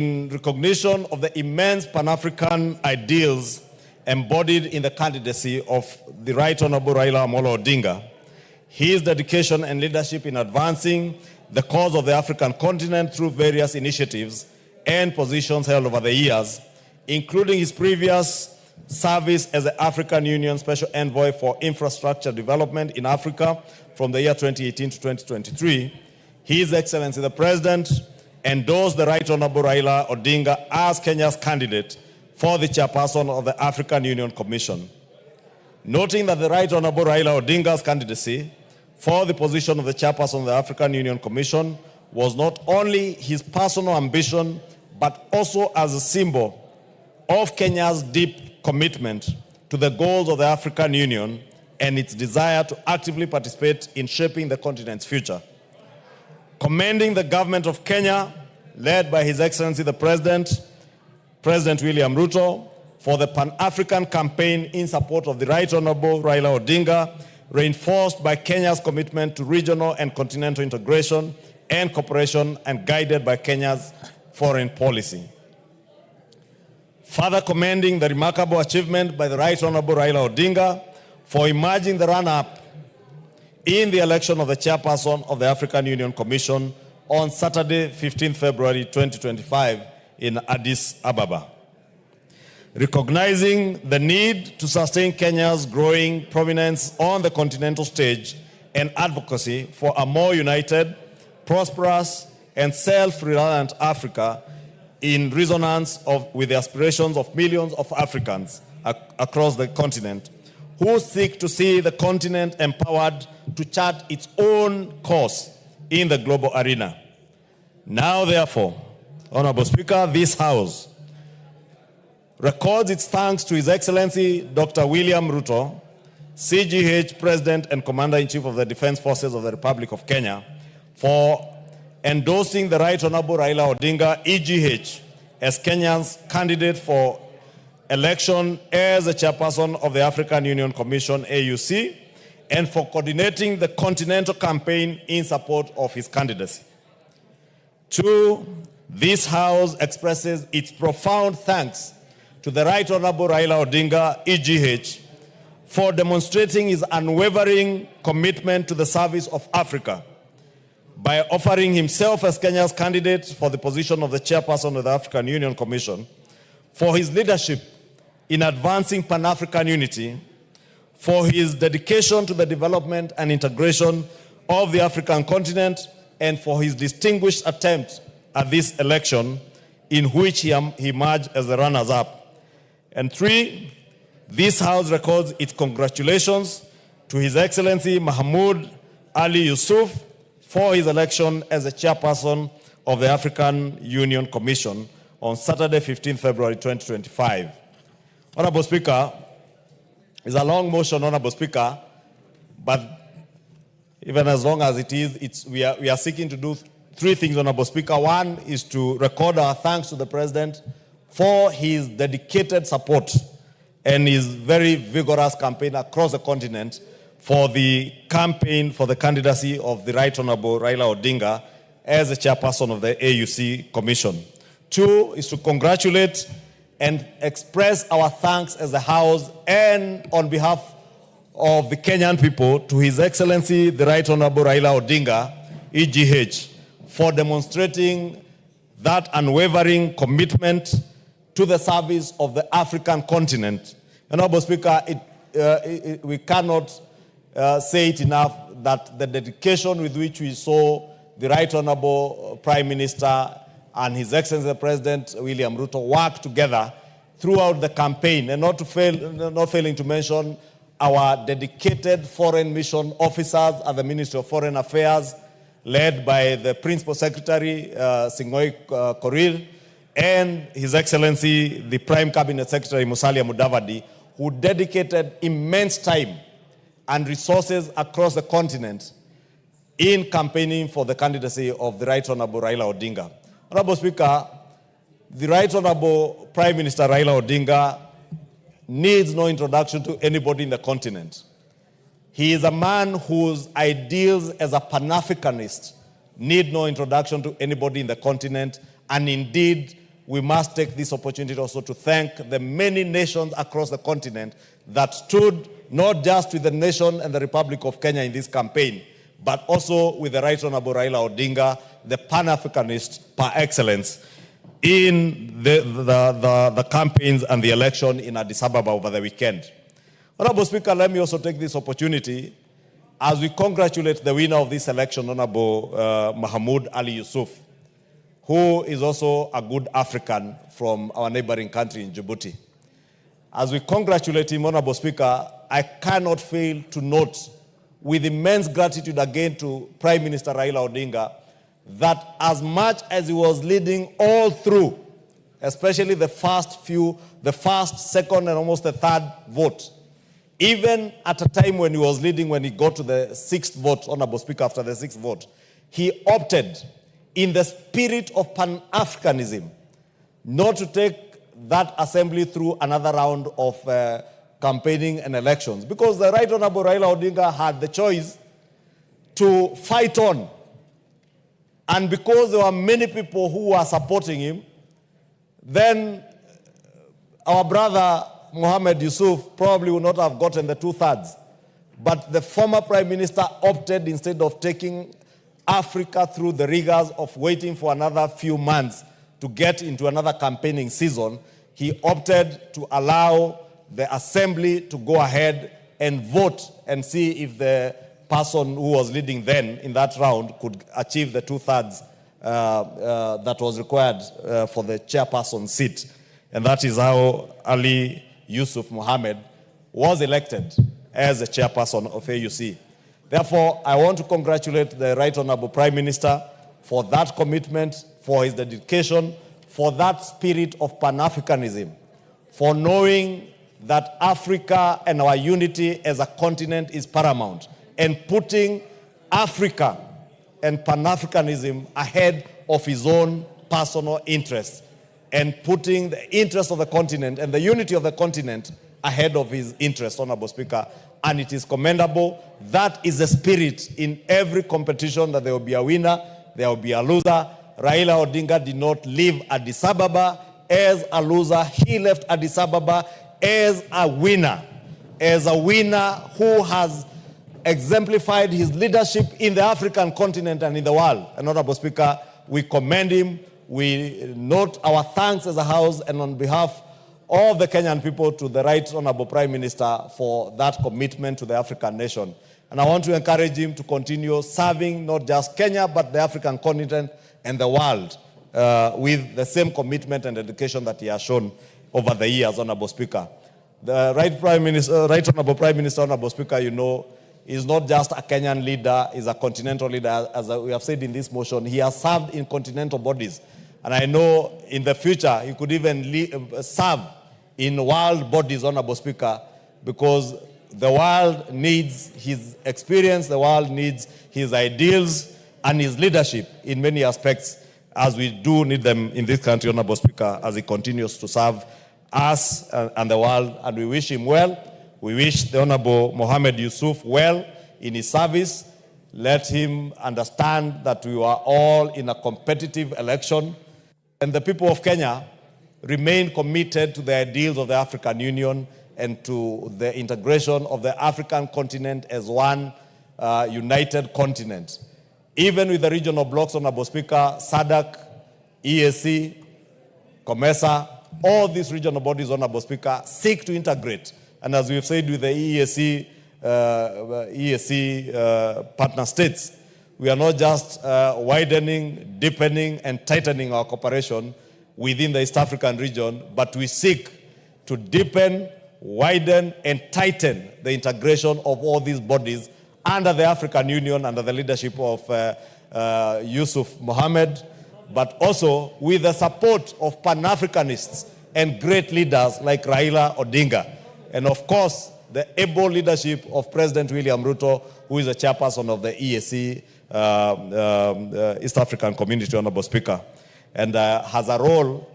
in recognition of the immense Pan-African ideals embodied in the candidacy of the Right Honorable Raila Amolo Odinga, his dedication and leadership in advancing the cause of the African continent through various initiatives and positions held over the years, including his previous service as the African Union Special Envoy for Infrastructure Development in Africa from the year 2018 to 2023, His Excellency the President endorsed the Right Honorable Raila Odinga as Kenya's candidate for the chairperson of the African Union Commission. Noting that the Right Honorable Raila Odinga's candidacy for the position of the chairperson of the African Union Commission was not only his personal ambition, but also as a symbol of Kenya's deep commitment to the goals of the African Union and its desire to actively participate in shaping the continent's future. Commending the government of Kenya, led by His Excellency the President, President William Ruto, for the Pan-African campaign in support of the Right Honorable Raila Odinga, reinforced by Kenya's commitment to regional and continental integration and cooperation and guided by Kenya's foreign policy. Further commending the remarkable achievement by the Right Honorable Raila Odinga for emerging the runner-up in the election of the chairperson of the African Union Commission on Saturday, 15 February 2025 in Addis Ababa. Recognizing the need to sustain Kenya's growing prominence on the continental stage and advocacy for a more united, prosperous, and self-reliant Africa in resonance with the aspirations of millions of Africans across the continent who seek to see the continent empowered to chart its own course in the global arena. Now, therefore, Honorable Speaker, this House records its thanks to His Excellency Dr. William Ruto, CGH President and Commander-in-Chief of the Defense Forces of the Republic of Kenya, for endorsing the Right Honorable Raila Odinga, EGH, as Kenya's candidate for election as the chairperson of the African Union Commission, AUC, and for coordinating the continental campaign in support of his candidacy. Two, this House expresses its profound thanks to the Right Honorable Raila Odinga, EGH, for demonstrating his unwavering commitment to the service of Africa by offering himself as Kenya's candidate for the position of the chairperson of the African Union Commission, for his leadership in advancing Pan-African unity, for his dedication to the development and integration of the African continent, and for his distinguished attempt at this election in which he emerged as the runners-up. And three, this House records its congratulations to His Excellency Mahmoud Ali Yusuf for his election as the chairperson of the African Union Commission on Saturday, 15 February 2025. Honorable Speaker, it's a long motion, Honorable Speaker, but even as long as it is, we are seeking to do three things, Honorable Speaker. One is to record our thanks to the President for his dedicated support and his very vigorous campaign across the continent for the campaign for the candidacy of the Right Honorable Raila Odinga as the chairperson of the AUC Commission. Two is to congratulate and express our thanks as a House and on behalf of the Kenyan people to His Excellency the Right Honorable Raila Odinga, EGH, for demonstrating that unwavering commitment to the service of the African continent. Honorable Speaker, we cannot say it enough that the dedication with which we saw the Right Honorable Prime Minister and His Excellency the President William Ruto work together throughout the campaign, and not failing to mention our dedicated foreign mission officers at the Ministry of Foreign Affairs, led by the Principal Secretary, Sing'oei Korir, and His Excellency the Prime Cabinet Secretary, Musalia Mudavadi, who dedicated immense time and resources across the continent in campaigning for the candidacy of the Right Honorable Raila Odinga. Honorable Speaker, the Right Honorable Prime Minister Raila Odinga needs no introduction to anybody in the continent. He is a man whose ideals as a Pan-Africanist need no introduction to anybody in the continent, and indeed we must take this opportunity also to thank the many nations across the continent that stood not just with the nation and the Republic of Kenya in this campaign, but also with the Right Honorable Raila Odinga, the Pan-Africanist par excellence, in the campaigns and the election in Addis Ababa over the weekend. Honorable Speaker, let me also take this opportunity as we congratulate the winner of this election, Honorable Mahmoud Ali Yusuf, who is also a good African from our neighboring country in Djibouti. As we congratulate him, Honorable Speaker, I cannot fail to note with immense gratitude again to Prime Minister Raila Odinga that as much as he was leading all through, especially the first, second, and almost the third vote, even at a time when he was leading, when he got to the sixth vote, Honorable Speaker, after the sixth vote, he opted in the spirit of Pan-Africanism not to take that assembly through another round of campaigning and elections, because the Right Honorable Raila Odinga had the choice to fight on. And because there were many people who were supporting him, then our brother Mohamed Yusuf probably would not have gotten the 2/3. But the former Prime Minister opted, instead of taking Africa through the rigors of waiting for another few months to get into another campaigning season, he opted to allow the assembly to go ahead and vote and see if the person who was leading then in that round could achieve the 2/3 that was required for the chairperson seat. And that is how Ali Yusuf Mohammed was elected as the chairperson of AUC. Therefore, I want to congratulate the Right Honorable Prime Minister for that commitment, for his dedication, for that spirit of Pan-Africanism, for knowing that Africa and our unity as a continent is paramount, and putting Africa and Pan-Africanism ahead of his own personal interests, and putting the interests of the continent and the unity of the continent ahead of his interests, Honorable Speaker. And it is commendable. That is the spirit in every competition, that there will be a winner, there will be a loser. Raila Odinga did not leave Addis Ababa as a loser. He left Addis Ababa as a winner who has exemplified his leadership in the African continent and in the world. And Honorable Speaker, we commend him. We note our thanks as a House and on behalf of the Kenyan people to the Right Honorable Prime Minister for that commitment to the African nation. And I want to encourage him to continue serving not just Kenya, but the African continent and the world with the same commitment and dedication that he has shown over the years, Honorable Speaker. The Right Honorable Prime Minister, Honorable Speaker, you know, is not just a Kenyan leader, is a continental leader. As we have said in this motion, he has served in continental bodies. And I know in the future he could even serve in world bodies, Honorable Speaker, because the world needs his experience, the world needs his ideals and his leadership in many aspects, as we do need them in this country, Honorable Speaker, as he continues to serve us and the world. And we wish him well. We wish the Honorable Mohamed Yusuf well in his service. Let him understand that we are all in a competitive election, and the people of Kenya remain committed to the ideals of the African Union and to the integration of the African continent as one united continent. Even with the regional blocks, Honorable Speaker, SADC, EAC, COMESA, all these regional bodies, Honorable Speaker, seek to integrate. And as we've said with the EAC partner states, we are not just widening, deepening, and tightening our cooperation within the East African region, but we seek to deepen, widen, and tighten the integration of all these bodies under the African Union, under the leadership of Yusuf Mohammed, but also with the support of Pan-Africanists and great leaders like Raila Odinga. And of course, the able leadership of President William Ruto, who is the chairperson of the EAC, East African Community, Honorable Speaker, and has a role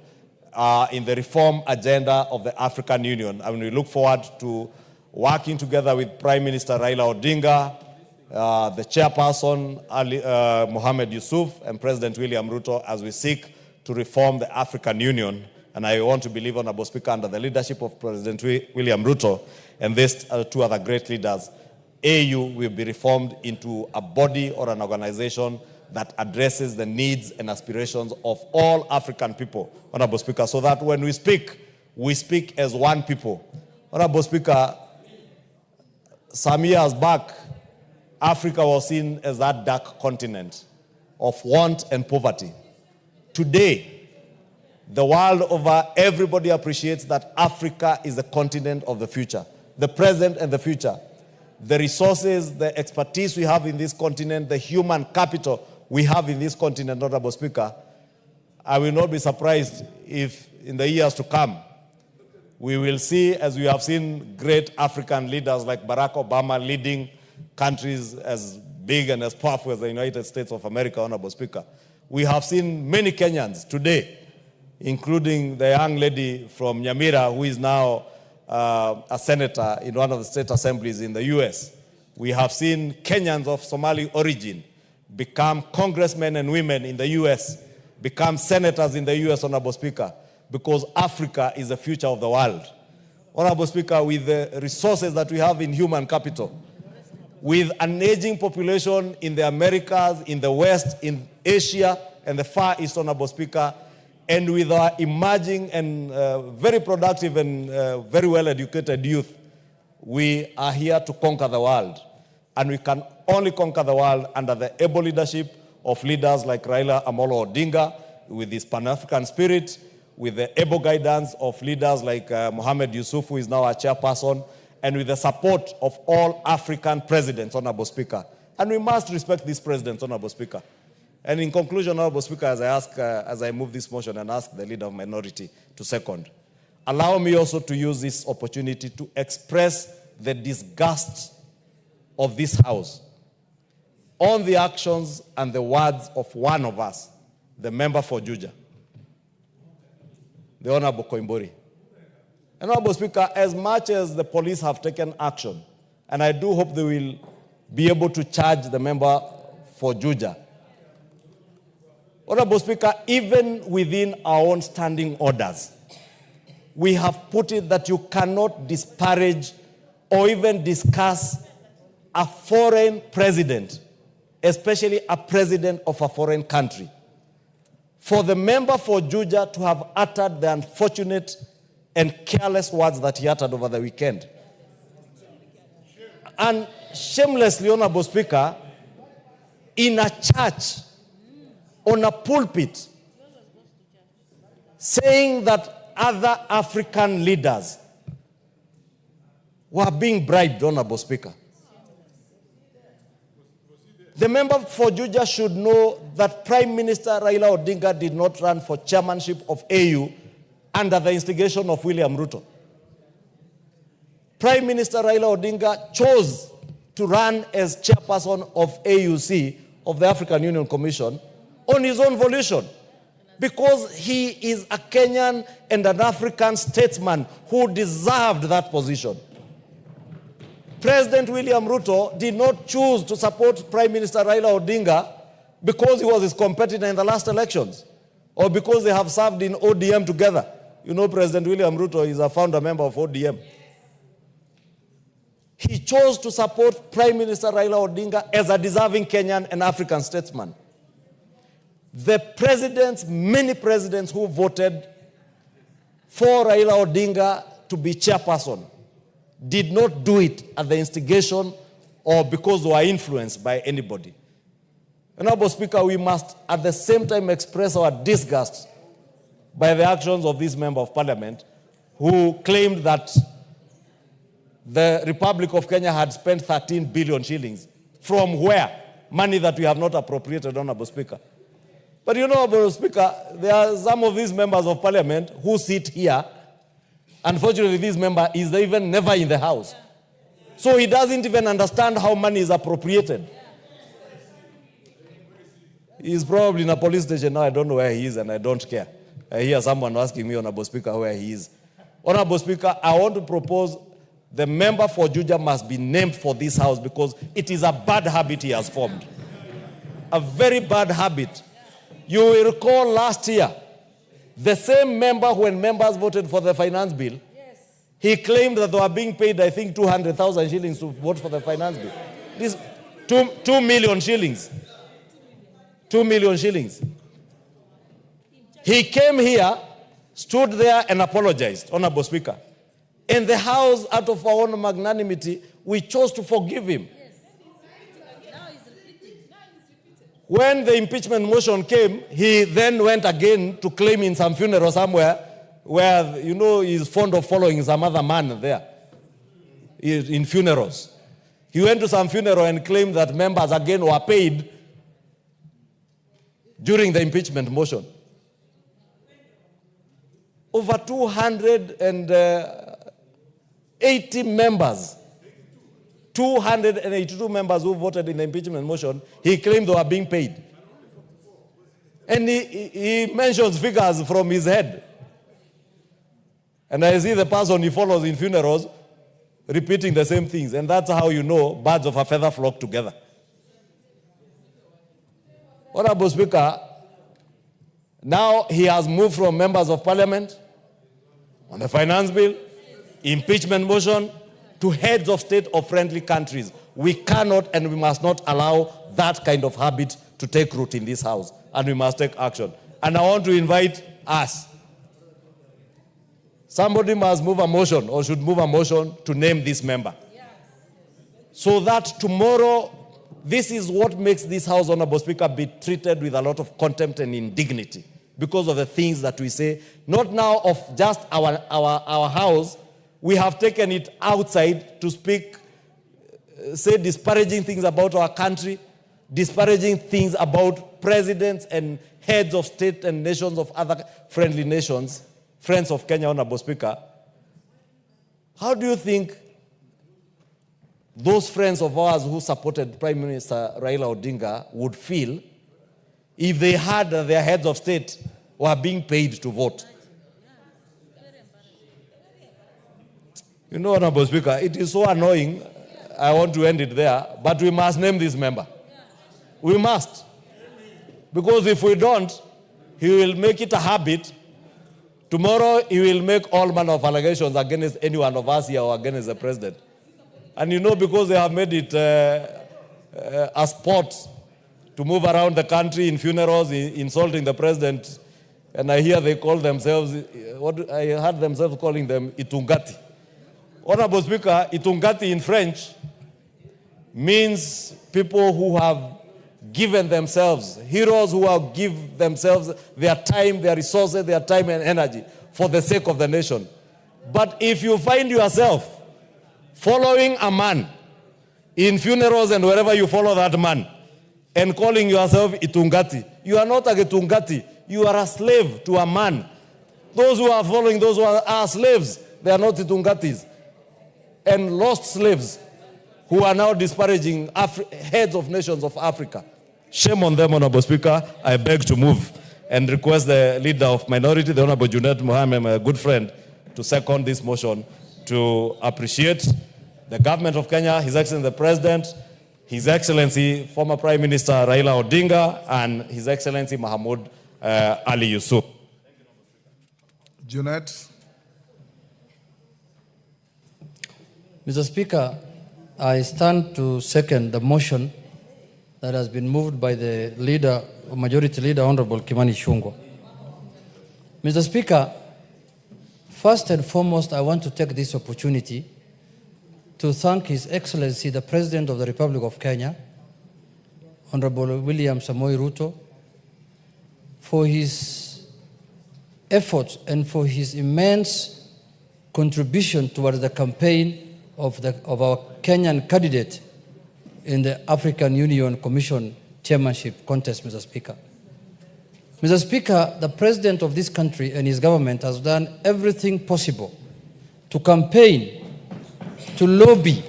in the reform agenda of the African Union. And we look forward to working together with Prime Minister Raila Odinga, the chairperson Mohamed Yusuf, and President William Ruto, as we seek to reform the African Union. And I want to believe, Honorable Speaker, under the leadership of President William Ruto and these two other great leaders, AU will be reformed into a body or an organization that addresses the needs and aspirations of all African people, Honorable Speaker, so that when we speak as one people. Honorable Speaker, some years back, Africa was seen as that dark continent of want and poverty. Today, the world over, everybody appreciates that Africa is the continent of the future, the present and the future. The resources, the expertise we have in this continent, the human capital we have in this continent, Honorable Speaker, I will not be surprised if in the years to come, we will see, as we have seen great African leaders like Barack Obama leading countries as big and as powerful as the United States of America, Honorable Speaker. We have seen many Kenyans today, including the young lady from Nyamira, who is now a senator in one of the state assemblies in the US. We have seen Kenyans of Somali origin become congressmen and women in the US, become senators in the US, Honorable Speaker, because Africa is the future of the world. Honorable Speaker, with the resources that we have in human capital, with an aging population in the Americas, in the West, in Asia, and the Far East, Honorable Speaker, and with our emerging and very productive and very well-educated youth, we are here to conquer the world. And we can only conquer the world under the able leadership of leaders like Raila Amolo Odinga, with his Pan-African spirit, with the able guidance of leaders like Mohamed Yusuf, who is now our chairperson, and with the support of all African presidents, Honorable Speaker. And we must respect these presidents, Honorable Speaker. And in conclusion, Honorable Speaker, as I move this motion and ask the leader of minority to second, allow me also to use this opportunity to express the disgust of this House on the actions and the words of one of us, the member for Juja, the Honorable Koimburi. And Honorable Speaker, as much as the police have taken action, and I do hope they will be able to charge the member for Juja, Honorable Speaker, even within our own standing orders, we have put it that you cannot disparage or even discuss a foreign president, especially a president of a foreign country. For the member for Juja to have uttered the unfortunate and careless words that he uttered over the weekend. And shamelessly, Honorable Speaker, in a church, on a pulpit, saying that other African leaders were being bribed, Honorable Speaker. The member for Juja should know that Prime Minister Raila Odinga did not run for chairmanship of AU under the instigation of William Ruto. Prime Minister Raila Odinga chose to run as chairperson of AUC, of the African Union Commission, on his own volition, because he is a Kenyan and an African statesman who deserved that position. President William Ruto did not choose to support Prime Minister Raila Odinga because he was his competitor in the last elections, or because they have served in ODM together. You know, President William Ruto is a founder member of ODM. He chose to support Prime Minister Raila Odinga as a deserving Kenyan and African statesman. The presidents, many presidents who voted for Raila Odinga to be chairperson, did not do it at the instigation or because they were influenced by anybody. Honorable Speaker, we must at the same time express our disgust by the actions of this member of parliament who claimed that the Republic of Kenya had spent 13 billion shillings. From where? Money that we have not appropriated, Honorable Speaker. But you know, Honorable Speaker, there are some of these members of parliament who sit here. Unfortunately, this member is even never in the house. So he doesn't even understand how money is appropriated. He's probably in a police station now. I don't know where he is and I don't care. I hear someone asking me, Honorable Speaker, where he is. Honorable Speaker, I want to propose the member for Juja must be named for this house because it is a bad habit he has formed. A very bad habit. You will recall last year, The same member, when members voted for the finance bill, he claimed that they were being paid, I think, 200,000 shillings to vote for the finance bill. This 2 million shillings. 2 million shillings. He came here, stood there and apologized, Honorable Speaker. In the House, out of our own magnanimity, we chose to forgive him. When the impeachment motion came, he then went again to claim in some funeral somewhere where, you know, he's fond of following some other man there in funerals. He went to some funeral and claimed that members again were paid during the impeachment motion. Over 280 members, 282 members who voted in the impeachment motion, he claimed they were being paid. And he mentions figures from his head. And I see the person he follows in funerals repeating the same things. And that's how you know birds of a feather flock together. Honorable Speaker, now he has moved from members of parliament on the finance bill, impeachment motion, to heads of state of friendly countries. We cannot and we must not allow that kind of habit to take root in this house, and we must take action. And I want to invite us. Somebody must move a motion, or should move a motion, to name this member. So that tomorrow, this is what makes this house, Honorable Speaker, be treated with a lot of contempt and indignity because of the things that we say, not now of just our house. We have taken it outside to speak, say disparaging things about our country, disparaging things about presidents and heads of state and nations of other friendly nations, friends of Kenya, Honorable Speaker. How do you think those friends of ours who supported Prime Minister Raila Odinga would feel if they heard that their heads of state were being paid to vote? You know, Honorable Speaker, it is so annoying. I want to end it there, but we must name this member. We must. Because if we don't, he will make it a habit. Tomorrow, he will make all manner of allegations against any one of us here or against the president. And you know, because they have made it a sport to move around the country in funerals, insulting the president, and I hear they call themselves, I heard themselves calling them Itungati. Honorable Speaker, Itungati in French means people who have given themselves, heroes who have given themselves their time, their resources, their time and energy for the sake of the nation. But if you find yourself following a man in funerals and wherever you follow that man and calling yourself Itungati, you are not a Itungati, you are a slave to a man. Those who are following those who are slaves, they are not Itungatis. And lost slaves who are now disparaging heads of nations of Africa. Shame on them, Honorable Speaker. I beg to move and request the leader of minority, the Honorable Junet Mohammed, my good friend, to second this motion to appreciate the government of Kenya, His Excellency the President, His Excellency former Prime Minister Raila Odinga, and His Excellency Mahmoud Ali Yusuf. Junet. Mr. Speaker, I stand to second the motion that has been moved by the leader, Majority Leader, Honorable Kimani Ichung'wah. Mr. Speaker, first and foremost, I want to take this opportunity to thank His Excellency, the President of the Republic of Kenya, Honorable William Samoei Ruto, for his efforts and for his immense contribution towards the campaign of our Kenyan candidate in the African Union Commission chairmanship contest, Mr. Speaker. Mr. Speaker, the President of this country and his government has done everything possible to campaign, to lobby,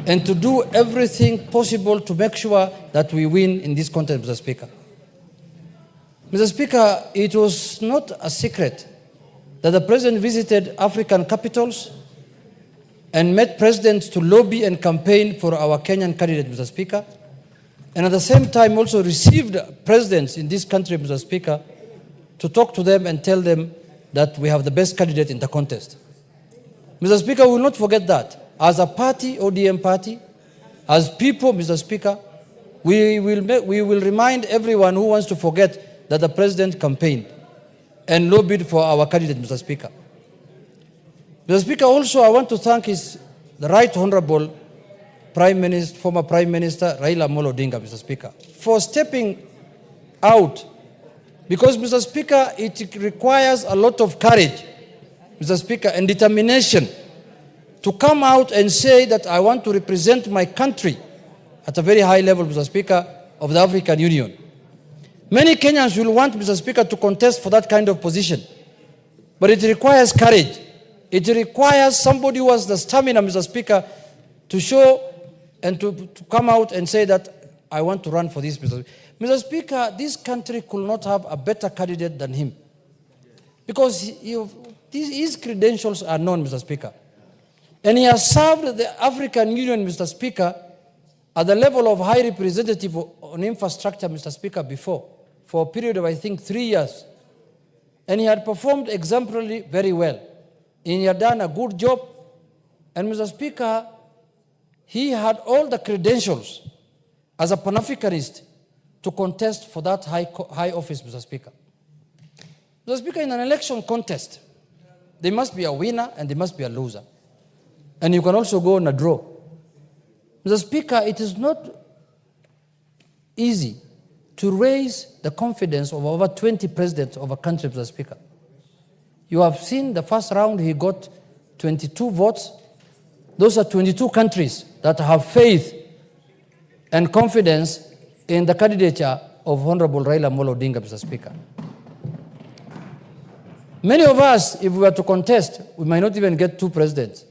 and to do everything possible to make sure that we win in this contest, Mr. Speaker. Mr. Speaker, it was not a secret that the President visited African capitals and met presidents to lobby and campaign for our Kenyan candidate, Mr. Speaker, and at the same time also received presidents in this country, Mr. Speaker, to talk to them and tell them that we have the best candidate in the contest. Mr. Speaker, we will not forget that. As a party, ODM party, as people, Mr. Speaker, we will remind everyone who wants to forget that the president campaigned and lobbied for our candidate, Mr. Speaker. Mr. Speaker, also I want to thank the Right Honorable former Prime Minister Raila'S Odinga, Mr. Speaker, for stepping out. Because, Mr. Speaker, it requires a lot of courage, Mr. Speaker, and determination to come out and say that I want to represent my country at a very high level, Mr. Speaker, of the African Union. Many Kenyans will want, Mr. Speaker, to contest for that kind of position. But it requires courage. It requires somebody who has the stamina, Mr. Speaker, to show and to come out and say that I want to run for this, Mr. Speaker. Mr. Speaker, this country could not have a better candidate than him. Because his credentials are known, Mr. Speaker. And he has served the African Union, Mr. Speaker, at the level of High Representative on Infrastructure, Mr. Speaker, before, for a period of, I think, 3 years. And he had performed exemplarily very well. And he had done a good job. And, Mr. Speaker, he had all the credentials as a Pan-Africanist to contest for that high office, Mr. Speaker. Mr. Speaker, in an election contest, there must be a winner and there must be a loser. And you can also go on a draw. Mr. Speaker, it is not easy to raise the confidence of over 20 presidents of a country, Mr. Speaker. You have seen the first round, he got 22 votes. Those are 22 countries that have faith and confidence in the candidature of Honorable Raila'S Odinga, Mr. Speaker. Many of us, if we were to contest, we might not even get 2 presidents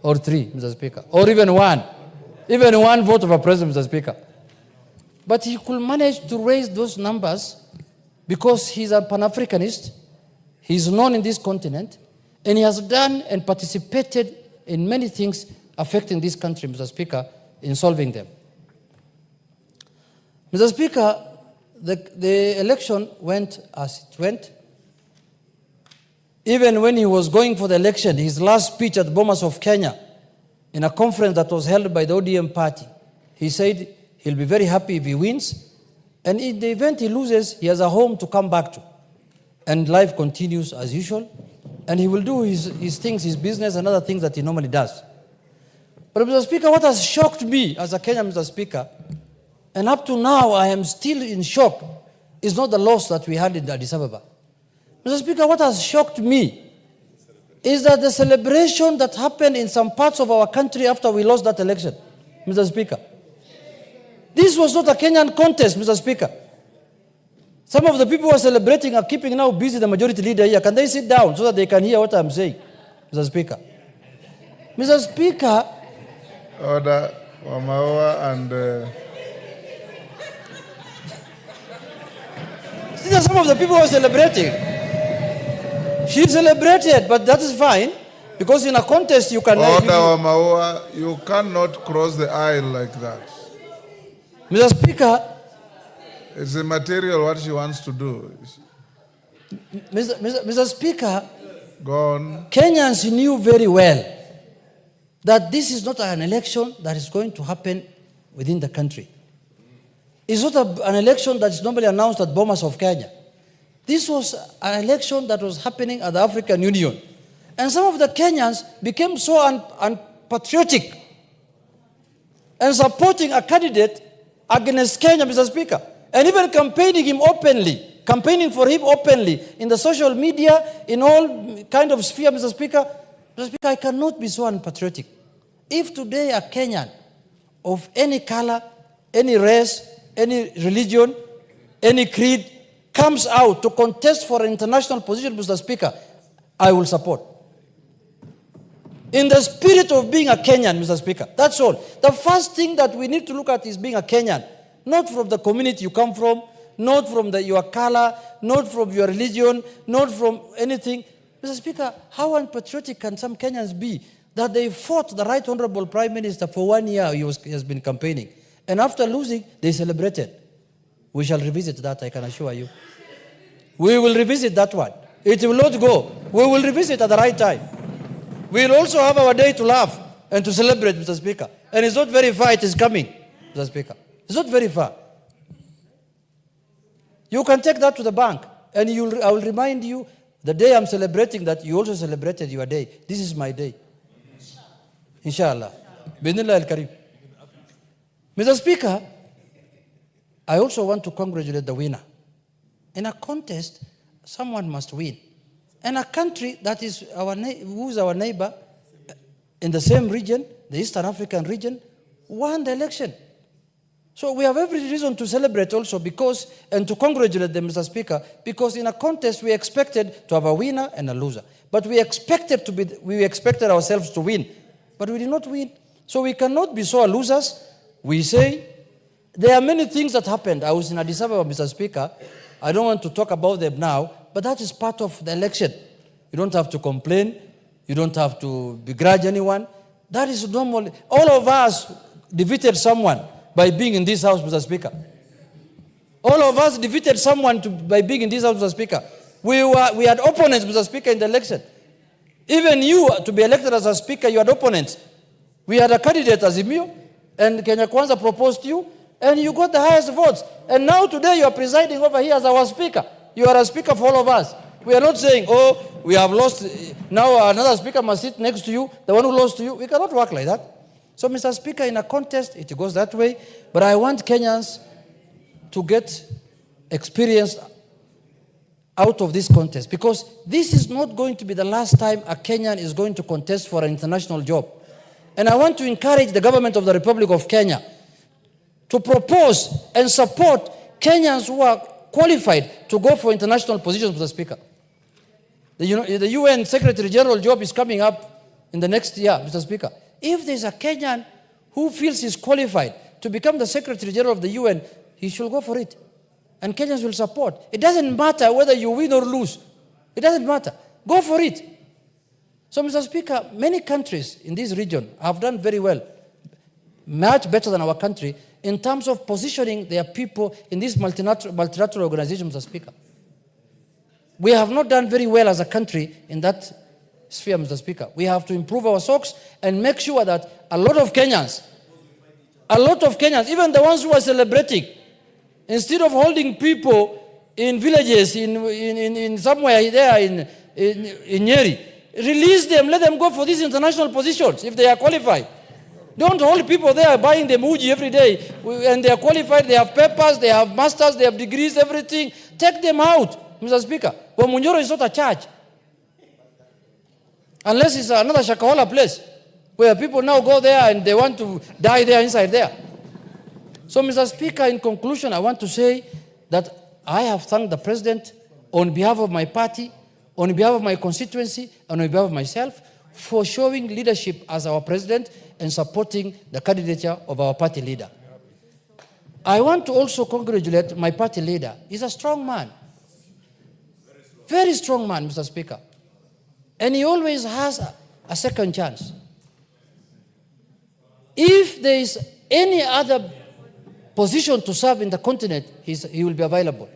or 3, Mr. Speaker, or even 1. Even 1 vote of a president, Mr. Speaker. But he could manage to raise those numbers because he's a Pan-Africanist, he's known in this continent, and he has done and participated in many things affecting this country, Mr. Speaker, in solving them. Mr. Speaker, the election went as it went. Even when he was going for the election, his last speech at Bomas of Kenya, in a conference that was held by the ODM party, he said he'll be very happy if he wins. And in the event he loses, he has a home to come back to. And life continues as usual. And he will do his things, his business, and other things that he normally does. But, Mr. Speaker, what has shocked me as a Kenyan, Mr. Speaker, and up to now I am still in shock, is not the loss that we had in Addis Ababa. Mr. Speaker, what has shocked me is that the celebration that happened in some parts of our country after we lost that election, Mr. Speaker. This was not a Kenyan contest, Mr. Speaker. Some of the people who are celebrating are keeping now busy the majority leader here. Can they sit down so that they can hear what I'm saying, Mr. Speaker? Mr. Speaker. Order, Wamawa and... These are some of the people who are celebrating. She celebrated, but that is fine, because in a contest you can... Order, Wamawa, you cannot cross the aisle like that. Mr. Speaker... It's the material what she wants to do. Mr. Speaker, go on. Kenyans knew very well that this is not an election that is going to happen within the country. It's not an election that is normally announced at Bomas of Kenya. This was an election that was happening at the African Union. And some of the Kenyans became so unpatriotic and supporting a candidate against Kenya, Mr. Speaker. And even campaigning for him openly in the social media, in all kind of sphere, Mr. Speaker. Mr. Speaker, I cannot be so unpatriotic. If today a Kenyan of any color, any race, any religion, any creed comes out to contest for an international position, Mr. Speaker, I will support. In the spirit of being a Kenyan, Mr. Speaker. That's all. The first thing that we need to look at is being a Kenyan. Not from the community you come from, not from your color, not from your religion, not from anything. Mr. Speaker, how unpatriotic can some Kenyans be that they fought the Right Honorable Prime Minister for 1 year he has been campaigning. And after losing, they celebrated. We shall revisit that, I can assure you. We will revisit that one. It will not go. We will revisit at the right time. We will also have our day to laugh and to celebrate, Mr. Speaker. And it's not very far, it is coming, Mr. Speaker. It's not very far. You can take that to the bank, and I will remind you the day I'm celebrating that you also celebrated your day. This is my day. Inshallah. Bismillah al-Karim. Mr. Speaker, I also want to congratulate the winner. In a contest, someone must win. And a country that is who is our neighbor in the same region, the Eastern African region, won the election. So we have every reason to celebrate also and to congratulate them, Mr. Speaker, because in a contest we expected to have a winner and a loser. But we expected ourselves to win, but we did not win. So we cannot be so losers. We say there are many things that happened. I was in Addis Ababa, Mr. Speaker. I don't want to talk about them now, but that is part of the election. You don't have to complain. You don't have to begrudge anyone. That is normal. All of us defeated someone by being in this house, Mr. Speaker. All of us defeated someone by being in this house, Mr. Speaker. We had opponents, Mr. Speaker, in the election. Even you, to be elected as a speaker, you had opponents. We had a candidate, Azimio, and Kenya Kwanza proposed you, and you got the highest votes. And now today you are presiding over here as our speaker. You are a speaker for all of us. We are not saying, oh, we have lost, now another speaker must sit next to you, the one who lost to you. We cannot work like that. So, Mr. Speaker, in a contest, it goes that way. But I want Kenyans to get experience out of this contest, because this is not going to be the last time a Kenyan is going to contest for an international job. And I want to encourage the government of the Republic of Kenya to propose and support Kenyans who are qualified to go for international positions, Mr. Speaker. The UN Secretary General job is coming up in the next year, Mr. Speaker. If there's a Kenyan who feels he's qualified to become the Secretary General of the UN, he should go for it. And Kenyans will support. It doesn't matter whether you win or lose. It doesn't matter. Go for it. So, Mr. Speaker, many countries in this region have done very well, much better than our country, in terms of positioning their people in this multilateral organization, Mr. Speaker. We have not done very well as a country in that sphere, Mr. Speaker. We have to improve our socks and make sure that a lot of Kenyans, even the ones who are celebrating, instead of holding people in villages, in somewhere there in Nyeri, release them, let them go for these international positions if they are qualified. Don't hold people there buying them uji every day, and they are qualified, they have papers, they have masters, they have degrees, everything. Take them out, Mr. Speaker. Wamunyoro is not a church. Unless it's another Shakahola place, where people now go there and they want to die there inside there. So, Mr. Speaker, in conclusion, I want to say that I have thanked the President on behalf of my party, on behalf of my constituency, and on behalf of myself, for showing leadership as our President and supporting the candidature of our party leader. I want to also congratulate my party leader. He's a strong man. Very strong man, Mr. Speaker. And he always has a second chance. If there is any other position to serve in the continent, he will be available.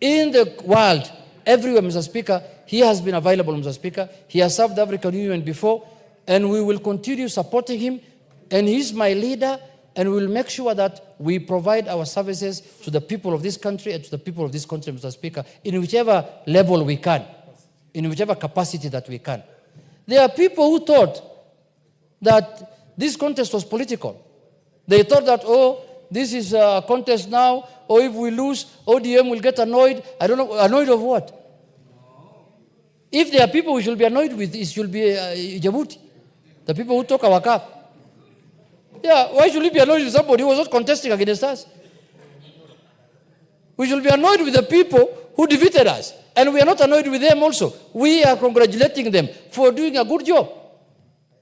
In the world, everywhere, Mr. Speaker, he has been available, Mr. Speaker. He has served the African Union before, and we will continue supporting him. And he's my leader, and we will make sure that we provide our services to the people of this country and to the people of this country, Mr. Speaker, in whichever level we can, in whichever capacity that we can. There are people who thought that this contest was political. They thought that, oh, this is a contest now, or if we lose, ODM will get annoyed. I don't know, annoyed of what? If there are people we should be annoyed with, it should be Djibouti, the people who took our cup. Yeah, why should we be annoyed with somebody who was not contesting against us? We should be annoyed with the people who defeated us. And we are not annoyed with them also. We are congratulating them for doing a good job.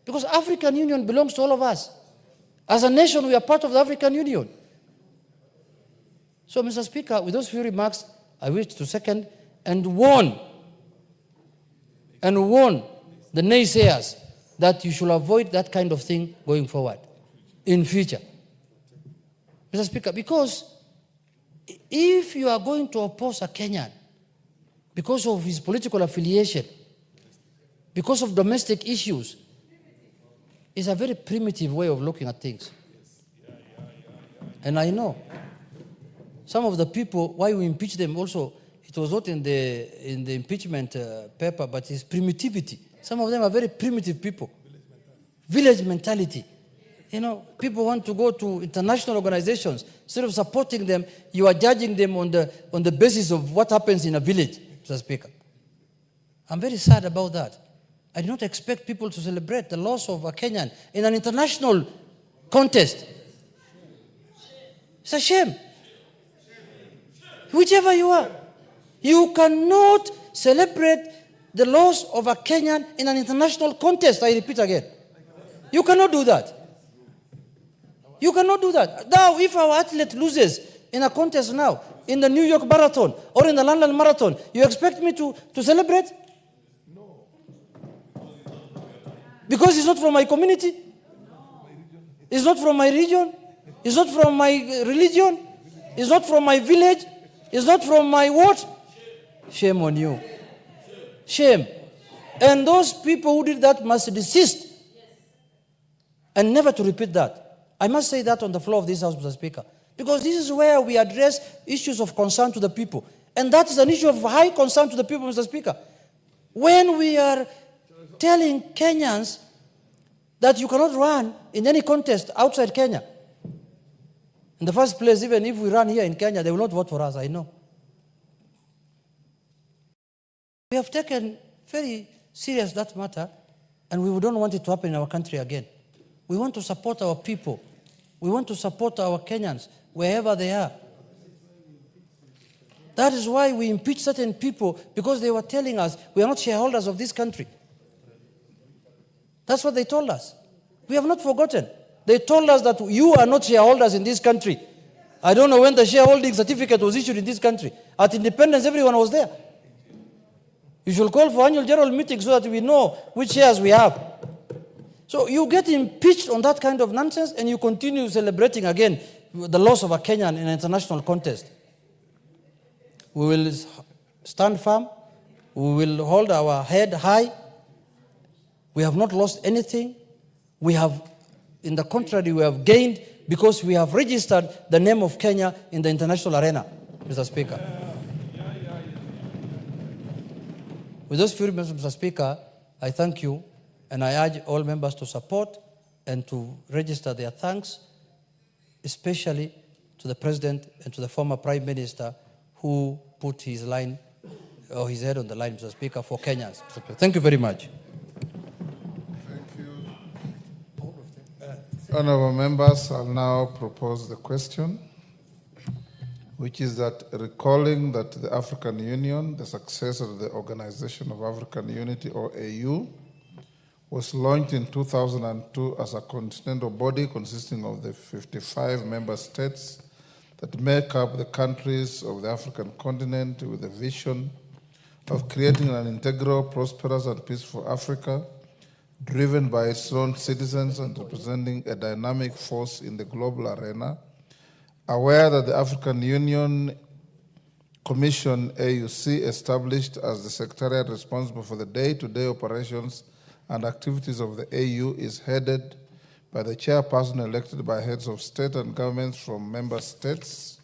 Because African Union belongs to all of us. As a nation, we are part of the African Union. So, Mr. Speaker, with those few remarks, I wish to second and warn the naysayers that you should avoid that kind of thing going forward in future. Mr. Speaker, because if you are going to oppose a Kenyan because of his political affiliation, because of domestic issues, is a very primitive way of looking at things. And I know some of the people, why we impeach them also, it was not in the impeachment paper, but it's primitivity. Some of them are very primitive people. Village mentality. You know, people want to go to international organizations. Instead of supporting them, you are judging them on the basis of what happens in a village, Mr. Speaker. I'm very sad about that. I do not expect people to celebrate the loss of a Kenyan in an international contest. It's a shame. Whichever you are, you cannot celebrate the loss of a Kenyan in an international contest. I repeat again. You cannot do that. You cannot do that. Now, if our athlete loses in a contest now, in the New York Marathon or in the London Marathon, you expect me to celebrate? No. Because he's not from my community? He's not from my region? He's not from my religion? He's not from my village? He's not from my what? Shame on you. Shame. And those people who did that must desist. And never to repeat that. I must say that on the floor of this House, Mr. Speaker. Because this is where we address issues of concern to the people. And that is an issue of high concern to the people, Mr. Speaker. When we are telling Kenyans that you cannot run in any contest outside Kenya. In the first place, even if we run here in Kenya, they will not vote for us, I know. We have taken very serious that matter, and we don't want it to happen in our country again. We want to support our people. We want to support our Kenyans, wherever they are. That is why we impeach certain people, because they were telling us we are not shareholders of this country. That's what they told us. We have not forgotten. They told us that you are not shareholders in this country. I don't know when the shareholding certificate was issued in this country. At independence, everyone was there. You should call for annual general meeting so that we know which shares we have. So you get impeached on that kind of nonsense and you continue celebrating again the loss of a Kenyan in an international contest. We will stand firm. We will hold our head high. We have not lost anything. We have, in the contrary, we have gained because we have registered the name of Kenya in the international arena, Mr. Speaker. With those few remarks, Mr. Speaker, I thank you, and I urge all members to support and to register their thanks, especially to the President and to the former Prime Minister who put his line, or his head on the line, Mr. Speaker, for Kenyans. Thank you very much. Honourable members, I'll now propose the question, which is that recalling that the African Union, the successor of the Organization of African Unity, or AU, was launched in 2002 as a continental body consisting of the 55 member states that make up the countries of the African continent with a vision of creating an integral, prosperous, and peaceful Africa, driven by its own citizens and representing a dynamic force in the global arena, aware that the African Union Commission, AUC, established as the secretariat responsible for the day-to-day operations and activities of the AU, is headed by the chairperson elected by heads of state and governments from member states.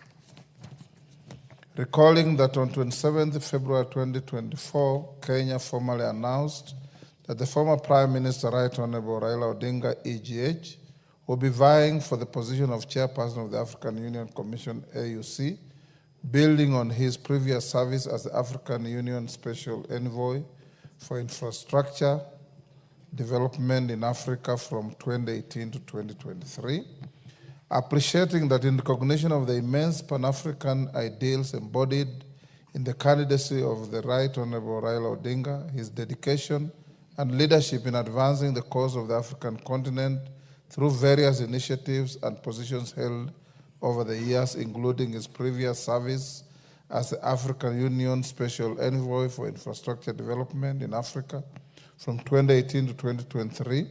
Recalling that on 27th February 2024, Kenya formally announced that the former Prime Minister, Right Honorable Raila Odinga, EGH, will be vying for the position of chairperson of the African Union Commission, AUC, building on his previous service as the African Union Special Envoy for Infrastructure Development in Africa from 2018 to 2023, appreciating that in recognition of the immense Pan-African ideals embodied in the candidacy of the Right Honorable Raila Odinga, his dedication and leadership in advancing the cause of the African continent through various initiatives and positions held over the years, including his previous service as the African Union Special Envoy for Infrastructure Development in Africa from 2018 to 2023.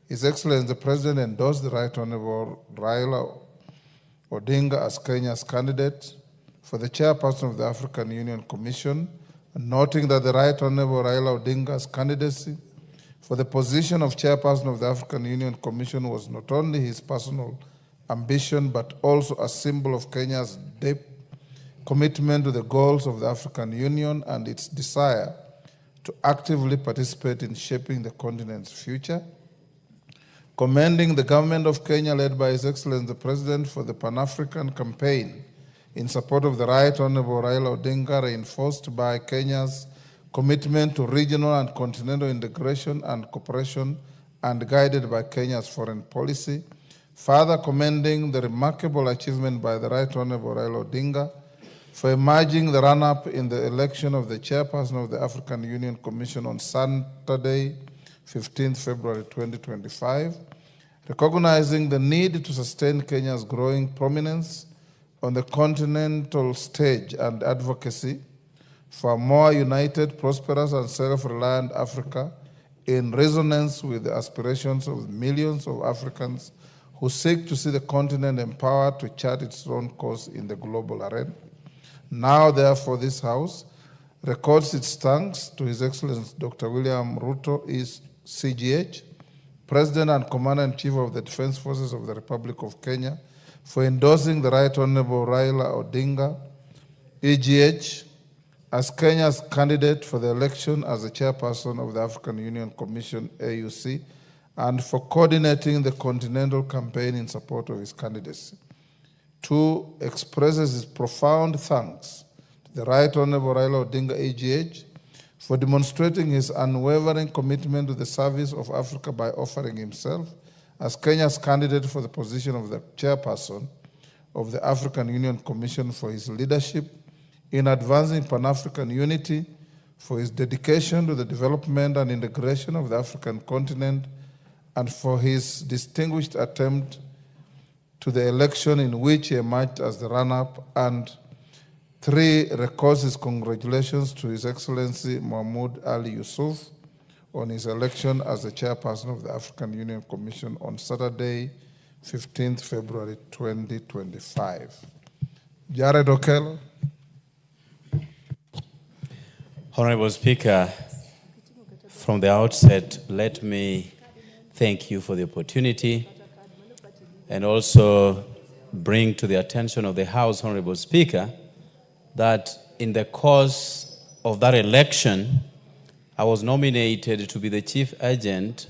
His Excellency the President endorsed the Right Honorable Raila Odinga as Kenya's candidate for the chairperson of the African Union Commission noting that the Right Honorable Raila Odinga's candidacy for the position of chairperson of the African Union Commission was not only his personal ambition, but also a symbol of Kenya's deep commitment to the goals of the African Union and its desire to actively participate in shaping the continent's future. Commending the government of Kenya, led by His Excellency the President, for the Pan-African campaign in support of the Right Honorable Raila Odinga, reinforced by Kenya's commitment to regional and continental integration and cooperation and guided by Kenya's foreign policy. Further commending the remarkable achievement by the Right Honorable Raila Odinga for emerging the run-up in the election of the chairperson of the African Union Commission on Saturday, 15th February 2025, recognizing the need to sustain Kenya's growing prominence on the continental stage and advocacy for a more united, prosperous, and self-reliant Africa in resonance with the aspirations of millions of Africans who seek to see the continent empowered to chart its own course in the global arena. Now, therefore, this House records its thanks to His Excellency Dr. William Ruto, CGH, President and Commander-in-Chief of the Defense Forces of the Republic of Kenya, for endorsing the Right Honorable Raila Odinga, EGH, as Kenya's candidate for the election as the chairperson of the African Union Commission, AUC, and for coordinating the continental campaign in support of his candidacy. 2, expresses his profound thanks to the Right Honorable Raila Odinga, EGH, for demonstrating his unwavering commitment to the service of Africa by offering himself as Kenya's candidate for the position of the chairperson of the African Union Commission, for his leadership in advancing Pan-African unity, for his dedication to the development and integration of the African continent, and for his distinguished attempt to the election in which he emerged as the runner-up, and 3, records his congratulations to His Excellency Mahmoud Ali Yusuf on his election as the chairperson of the African Union Commission on Saturday, 15th February 2025. Jared Okello. Honorable Speaker, from the outset, let me thank you for the opportunity and also bring to the attention of the House, Honorable Speaker, that in the course of that election, I was nominated to be the chief agent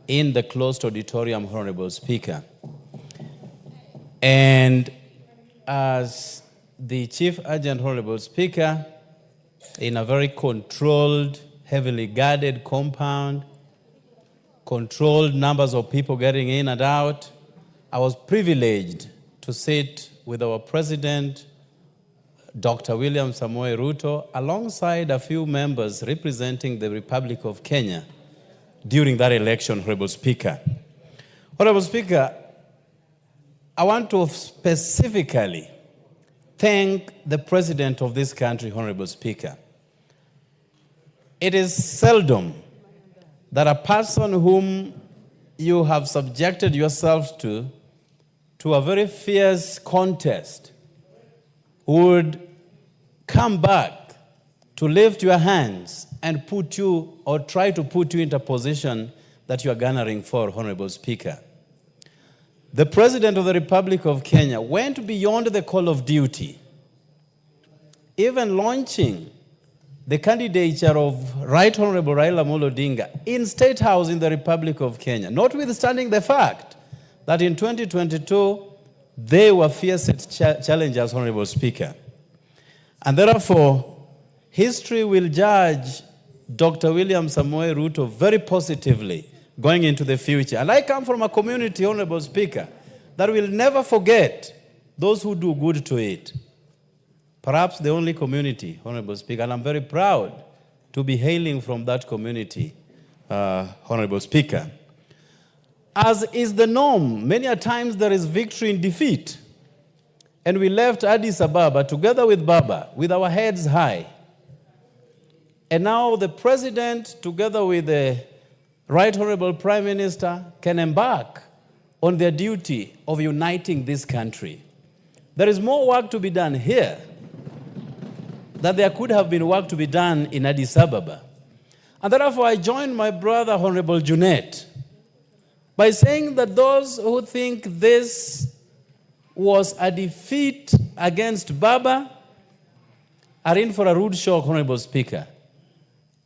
in the closed auditorium, Honorable Speaker. And as the chief agent, Honorable Speaker, in a very controlled, heavily guarded compound, controlled numbers of people getting in and out, I was privileged to sit with our President, Dr. William Samoei Ruto, alongside a few members representing the Republic of Kenya during that election, Honorable Speaker. Honorable Speaker, I want to specifically thank the President of this country, Honorable Speaker. It is seldom that a person whom you have subjected yourself to a very fierce contest would come back to lift your hands and put you, or try to put you into a position that you are garnering for, Honorable Speaker. The President of the Republic of Kenya went beyond the call of duty, even launching the candidature of Right Honorable Raila Amolo Odinga in State House in the Republic of Kenya, notwithstanding the fact that in 2022, they were fierce challengers, Honorable Speaker. And therefore, history will judge Dr. William Samoei Ruto very positively going into the future. And I come from a community, Honorable Speaker, that will never forget those who do good to it. Perhaps the only community, Honorable Speaker, and I'm very proud to be hailing from that community, Honorable Speaker. As is the norm, many a times there is victory in defeat. And we left Addis Ababa together with Baba, with our heads high. And now the President, together with the Right Honorable Prime Minister, can embark on their duty of uniting this country. There is more work to be done here. that there could have been work to be done in Addis Ababa. And therefore, I join my brother, Honorable Junet, by saying that those who think this was a defeat against Baba are in for a rude shock, Honorable Speaker.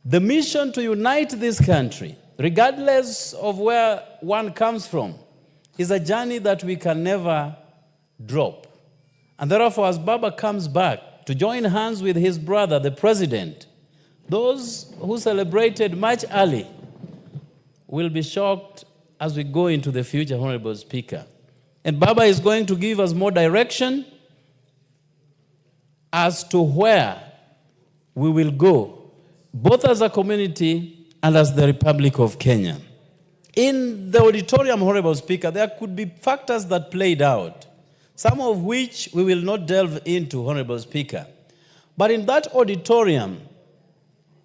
The mission to unite this country, regardless of where one comes from, is a journey that we can never drop. And therefore, as Baba comes back to join hands with his brother, the president, those who celebrated much early will be shocked as we go into the future, Honorable Speaker. And Baba is going to give us more direction as to where we will go, both as a community and as the Republic of Kenya. In the auditorium, Honorable Speaker, there could be factors that played out, some of which we will not delve into, Honorable Speaker. But in that auditorium,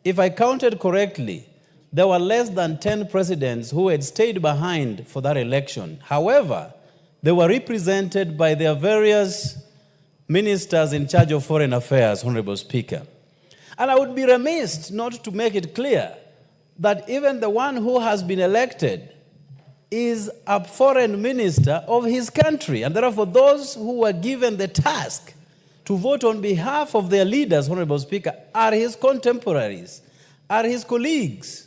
if I counted correctly, there were less than 10 presidents who had stayed behind for that election. However, they were represented by their various ministers in charge of foreign affairs, Honorable Speaker. And I would be remiss not to make it clear that even the one who has been elected is a foreign minister of his country. And therefore, those who were given the task to vote on behalf of their leaders, Honorable Speaker, are his contemporaries, are his colleagues,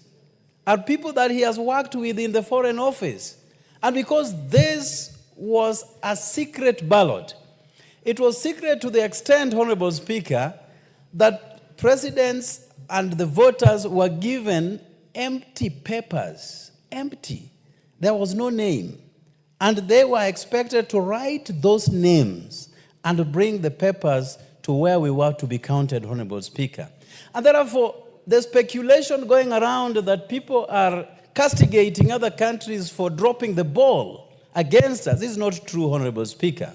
are people that he has worked with in the Foreign Office. And because this was a secret ballot, it was secret to the extent, Honorable Speaker, that presidents and the voters were given empty papers, empty. There was no name. And they were expected to write those names and bring the papers to where we were to be counted, Honorable Speaker. And therefore, the speculation going around that people are castigating other countries for dropping the ball against us is not true, Honorable Speaker.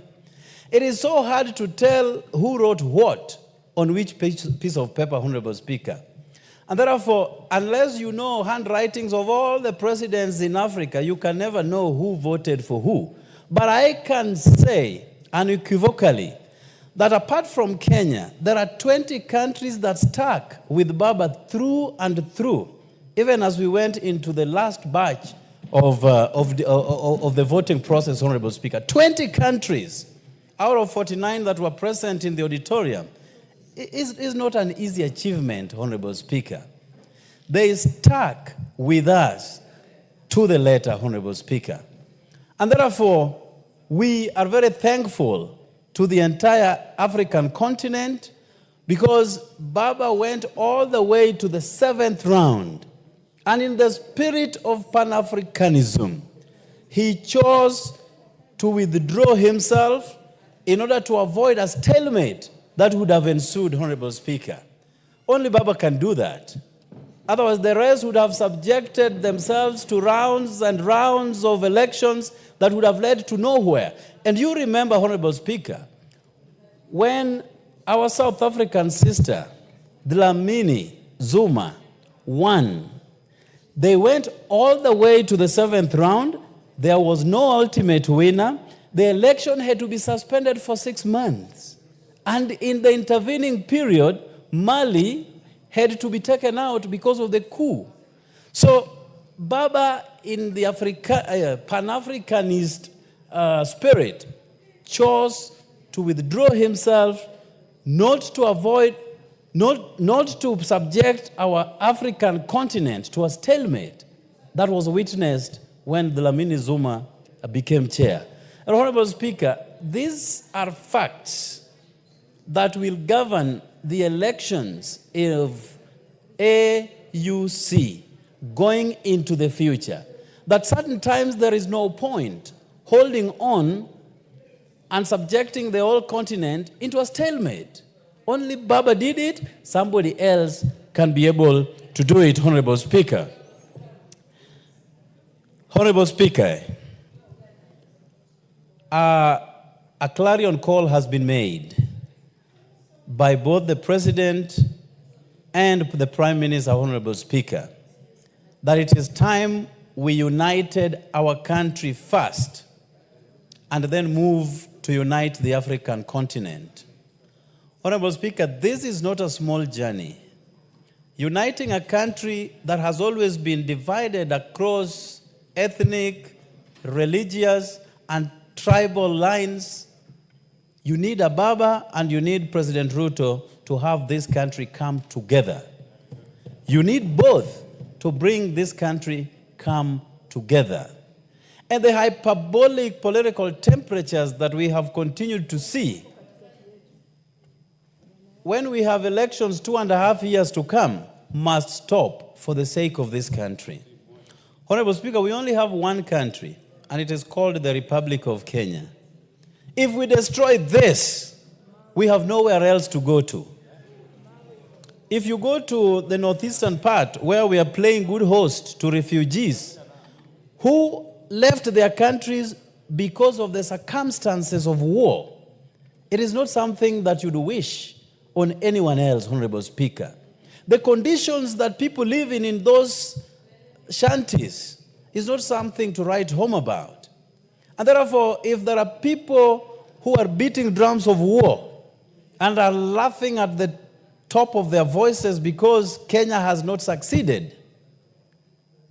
It is so hard to tell who wrote what on which piece of paper, Honorable Speaker. And therefore, unless you know handwritings of all the presidents in Africa, you can never know who voted for who. But I can say unequivocally that apart from Kenya, there are 20 countries that stuck with Baba through and through, even as we went into the last batch of the voting process, Honorable Speaker. 20 countries out of 49 that were present in the auditorium is not an easy achievement, Honorable Speaker. They stuck with us to the letter, Honorable Speaker. And therefore, we are very thankful to the entire African continent because Baba went all the way to the 7th round. And in the spirit of Pan-Africanism, he chose to withdraw himself in order to avoid a stalemate that would have ensued, Honorable Speaker. Only Baba can do that. Otherwise, the rest would have subjected themselves to rounds and rounds of elections that would have led to nowhere. And you remember, Honorable Speaker, when our South African sister, Dlamini Zuma, won, they went all the way to the 7th round. There was no ultimate winner. The election had to be suspended for 6 months. And in the intervening period, Mali had to be taken out because of the coup. So Baba, in the Pan-Africanist spirit, chose to withdraw himself, not to subject our African continent to a stalemate that was witnessed when Dlamini Zuma became chair. And Honorable Speaker, these are facts that will govern the elections of AUC going into the future. That certain times there is no point holding on and subjecting the whole continent into a stalemate. Only Baba did it, somebody else can be able to do it, Honorable Speaker. Honorable Speaker, a clarion call has been made by both the President and the Prime Minister, Honorable Speaker, that it is time we united our country first and then move to unite the African continent. Honorable Speaker, this is not a small journey. Uniting a country that has always been divided across ethnic, religious, and tribal lines, you need a Baba and you need President Ruto to have this country come together. You need both to bring this country come together. And the hyperbolic political temperatures that we have continued to see, when we have elections 2.5 years to come, must stop for the sake of this country. Honorable Speaker, we only have one country, and it is called the Republic of Kenya. If we destroy this, we have nowhere else to go to. If you go to the northeastern part, where we are playing good host to refugees who left their countries because of the circumstances of war, it is not something that you'd wish on anyone else, Honorable Speaker. The conditions that people live in those shanties is not something to write home about. And therefore, if there are people who are beating drums of war and are laughing at the top of their voices because Kenya has not succeeded,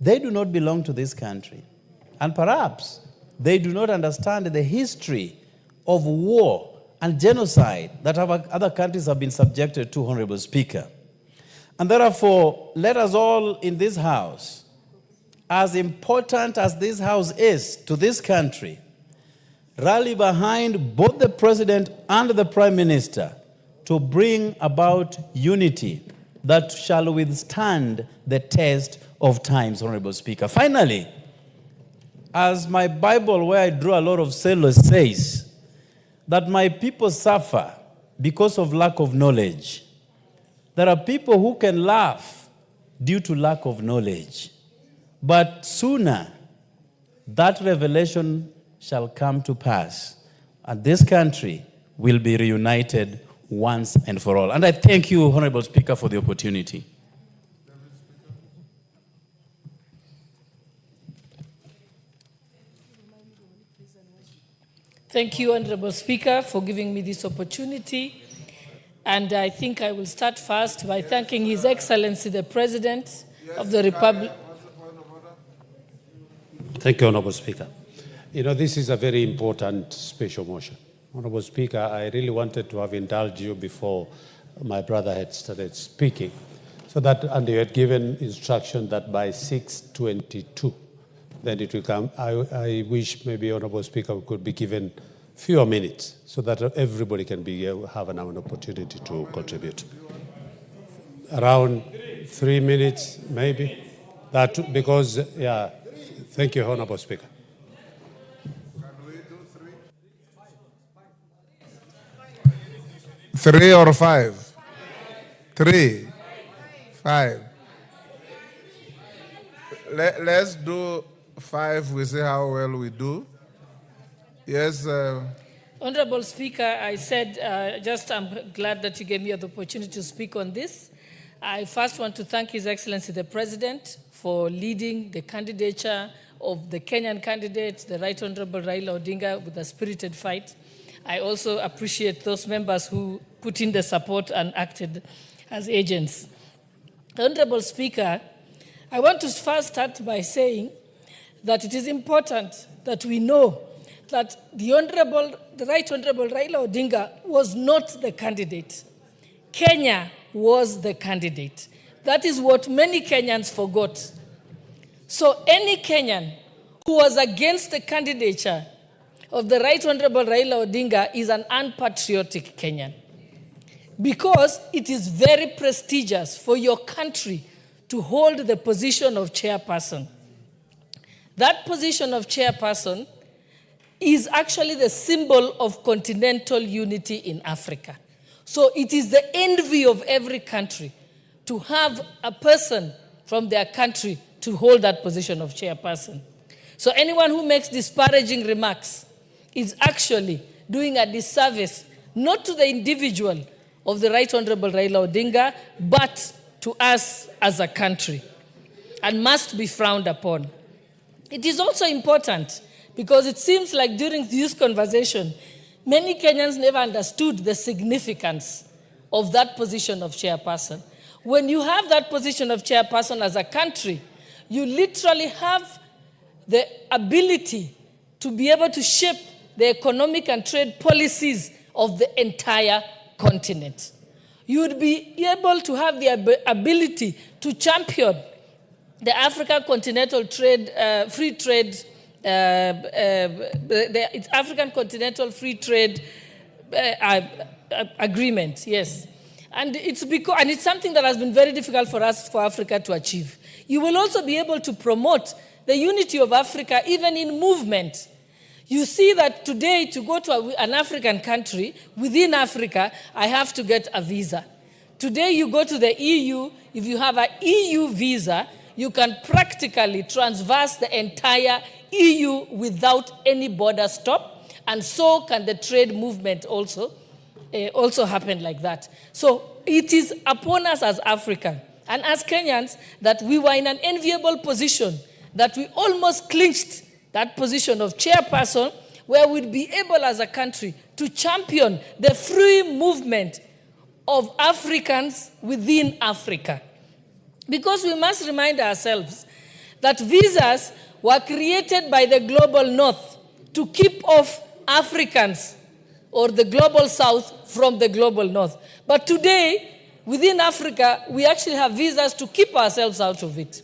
they do not belong to this country. And perhaps they do not understand the history of war and genocide that other countries have been subjected to, Honorable Speaker. And therefore, let us all in this House, as important as this House is to this country, rally behind both the President and the Prime Minister to bring about unity that shall withstand the test of times, Honorable Speaker. Finally, as my Bible, where I draw a lot of sailors, says, that my people suffer because of lack of knowledge. There are people who can laugh due to lack of knowledge. But sooner, that revelation shall come to pass, and this country will be reunited once and for all. And I thank you, Honorable Speaker, for the opportunity. Thank you, Honorable Speaker, for giving me this opportunity. And I think I will start first by thanking His Excellency, the President of the Republic. Thank you, Honorable Speaker. You know, this is a very important special motion. Honorable Speaker, I really wanted to have indulged you before my brother had started speaking, so that, and you had given instruction that by 6:22, then it will come. I wish maybe, Honorable Speaker, we could be given fewer minutes so that everybody can have an opportunity to contribute. Around 3 minutes, maybe. That, because, yeah, thank you, Honorable Speaker. Can we do 3? 3 or 5? 3, 5. Let's do 5. We see how well we do. Yes. Honorable Speaker, I said, I'm glad that you gave me the opportunity to speak on this. I first want to thank His Excellency, the President, for leading the candidature of the Kenyan candidate, the Right Honorable Raila Odinga, with a spirited fight. I also appreciate those members who put in the support and acted as agents. Honorable Speaker, I want to first start by saying that it is important that we know that the Right Honorable Raila Odinga was not the candidate. Kenya was the candidate. That is what many Kenyans forgot. So any Kenyan who was against the candidature of the Right Honorable Raila Odinga is an unpatriotic Kenyan, because it is very prestigious for your country to hold the position of chairperson. That position of chairperson is actually the symbol of continental unity in Africa. So it is the envy of every country to have a person from their country to hold that position of chairperson. So anyone who makes disparaging remarks is actually doing a disservice, not to the individual of the Right Honorable Raila Odinga, but to us as a country, and must be frowned upon. It is also important because it seems like during this conversation, many Kenyans never understood the significance of that position of chairperson. When you have that position of chairperson as a country, you literally have the ability to be able to shape the economic and trade policies of the entire continent. You would be able to have the ability to champion the African Continental Trade, Free Trade, the African Continental Free Trade Agreement, yes. And it's something that has been very difficult for us, for Africa to achieve. You will also be able to promote the unity of Africa, even in movement. You see that today, to go to an African country, within Africa, I have to get a visa. Today, you go to the EU, if you have an EU visa, you can practically transverse the entire EU without any border stop, and so can the trade movement also happen like that. So it is upon us as African and as Kenyans that we were in an enviable position, that we almost clinched that position of chairperson, where we'd be able as a country to champion the free movement of Africans within Africa. Because we must remind ourselves that visas were created by the global north to keep off Africans or the global south from the global north. But today, within Africa, we actually have visas to keep ourselves out of it.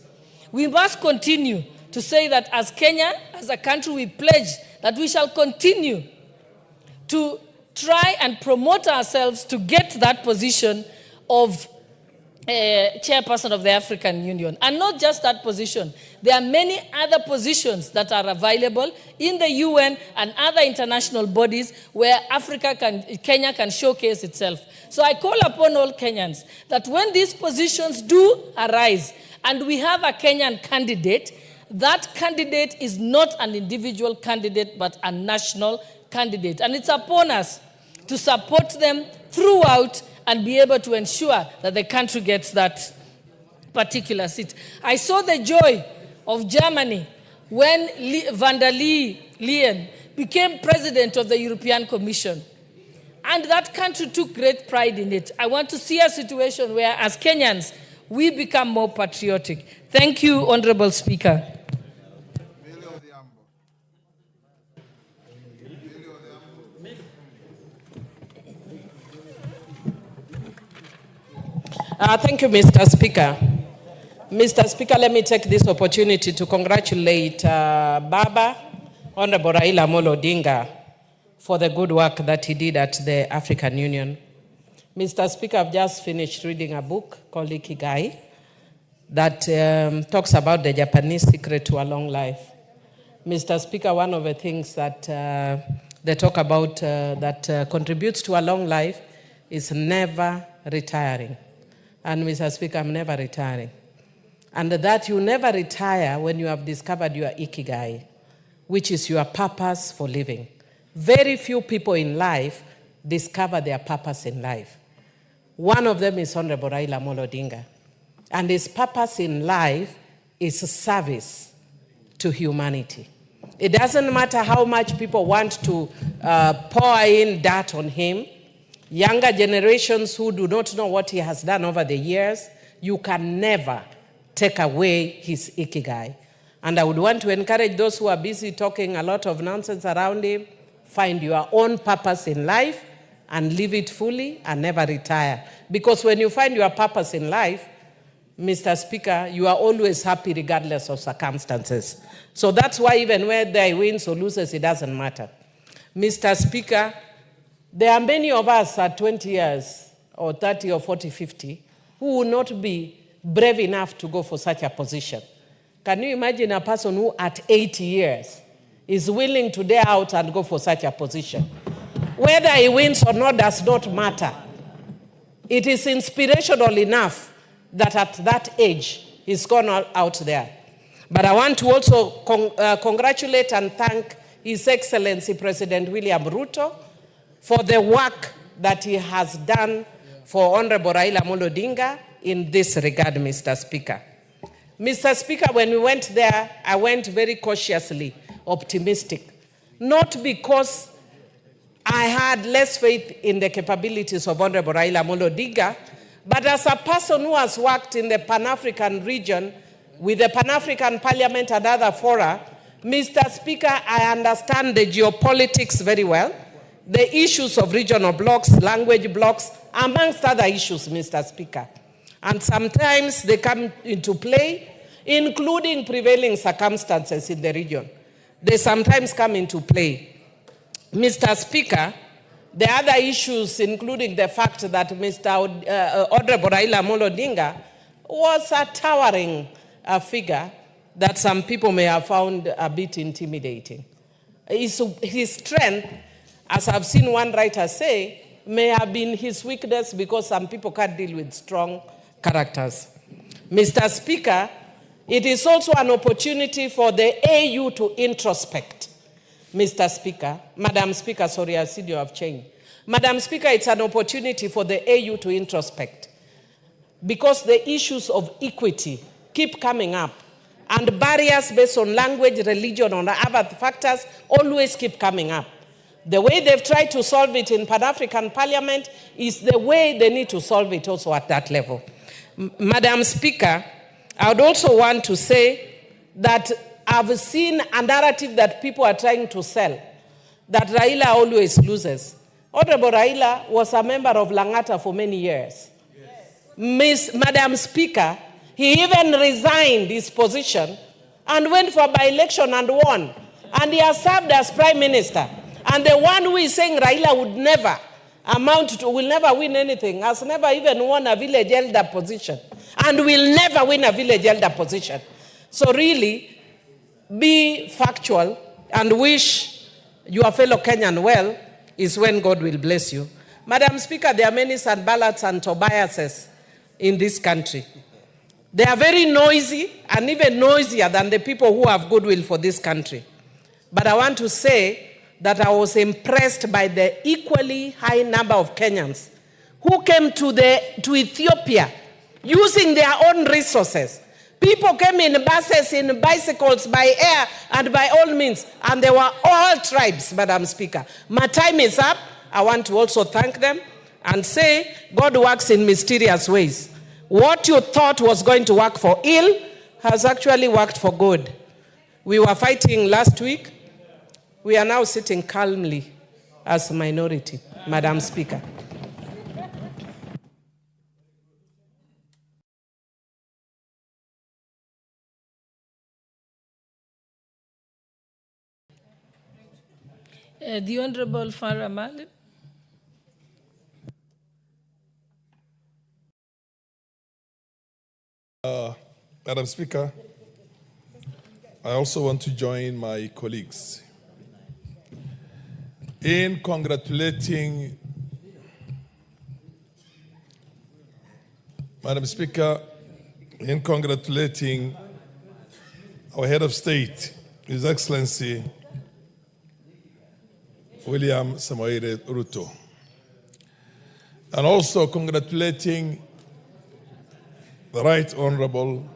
We must continue to say that as Kenya, as a country, we pledge that we shall continue to try and promote ourselves to get that position of chairperson of the African Union. And not just that position. There are many other positions that are available in the UN and other international bodies where Kenya can showcase itself. So I call upon all Kenyans that when these positions do arise and we have a Kenyan candidate, that candidate is not an individual candidate but a national candidate. And it's upon us to support them throughout and be able to ensure that the country gets that particular seat. I saw the joy of Germany when van der Leyen became president of the European Commission. And that country took great pride in it. I want to see a situation where, as Kenyans, we become more patriotic. Thank you, Honorable Speaker. Thank you, Mr. Speaker. Mr. Speaker, let me take this opportunity to congratulate Baba, Honorable Raila Amolo Odinga, for the good work that he did at the African Union. Mr. Speaker, I've just finished reading a book called Ikigai that talks about the Japanese secret to a long life. Mr. Speaker, one of the things that they talk about that contributes to a long life is never retiring. And Mr. Speaker, I'm never retiring. And that you never retire when you have discovered your Ikigai, which is your purpose for living. Very few people in life discover their purpose in life. One of them is Honorable Raila Amolo Odinga. And his purpose in life is service to humanity. It doesn't matter how much people want to pour in dirt on him. Younger generations who do not know what he has done over the years, you can never take away his Ikigai. And I would want to encourage those who are busy talking a lot of nonsense around him, find your own purpose in life and live it fully and never retire. Because when you find your purpose in life, Mr. Speaker, you are always happy regardless of circumstances. So that's why even whether he wins or loses, it doesn't matter. Mr. Speaker, there are many of us at 20 years or 30 or 40, 50 who will not be brave enough to go for such a position. Can you imagine a person who at 80 years is willing to dare out and go for such a position? Whether he wins or not does not matter. It is inspirational enough that at that age he's gone out there. But I want to also congratulate and thank His Excellency President William Ruto for the work that he has done for Honorable Raila Amolo Odinga in this regard, Mr. Speaker. Mr. Speaker, when we went there, I went very cautiously optimistic. Not because I had less faith in the capabilities of Honorable Raila Amolo Odinga, but as a person who has worked in the Pan-African region with the Pan-African Parliament and other fora, Mr. Speaker, I understand the geopolitics very well, the issues of regional blocks, language blocks, amongst other issues, Mr. Speaker. And sometimes they come into play, including prevailing circumstances in the region. They sometimes come into play. Mr. Speaker, the other issues, including the fact that Honorable Raila Amolo Odinga was a towering figure that some people may have found a bit intimidating. His strength, as I've seen one writer say, may have been his weakness because some people can't deal with strong characters. Mr. Speaker, it is also an opportunity for the AU to introspect. Mr. Speaker, Madam Speaker, sorry, I see you have changed. Madam Speaker, it's an opportunity for the AU to introspect because the issues of equity keep coming up and barriers based on language, religion, or other factors always keep coming up. The way they've tried to solve it in Pan-African Parliament is the way they need to solve it also at that level. Madam Speaker, I would also want to say that I've seen a narrative that people are trying to sell, that Raila always loses. Honorable Raila was a member of Langata for many years. Madam Speaker, he even resigned his position and went for by-election and won. And he has served as Prime Minister. And the one who is saying Raila would never will never win anything, has never even won a village elder position, and will never win a village elder position. So really, be factual and wish your fellow Kenyan well is when God will bless you. Madam Speaker, there are many Sanballats and Tobiases in this country. They are very noisy and even noisier than the people who have goodwill for this country. But I want to say that I was impressed by the equally high number of Kenyans who came to Ethiopia using their own resources. People came in buses, in bicycles, by air, and by all means. And they were all tribes, Madam Speaker. My time is up. I want to also thank them and say God works in mysterious ways. What you thought was going to work for ill has actually worked for good. We were fighting last week. We are now sitting calmly as a minority, Madam Speaker. The Honorable Farah Maalim. Madam Speaker, I also want to join my colleagues in congratulating, Madam Speaker, in congratulating our head of state, His Excellency William Samoei Ruto, and also congratulating the Right Honorable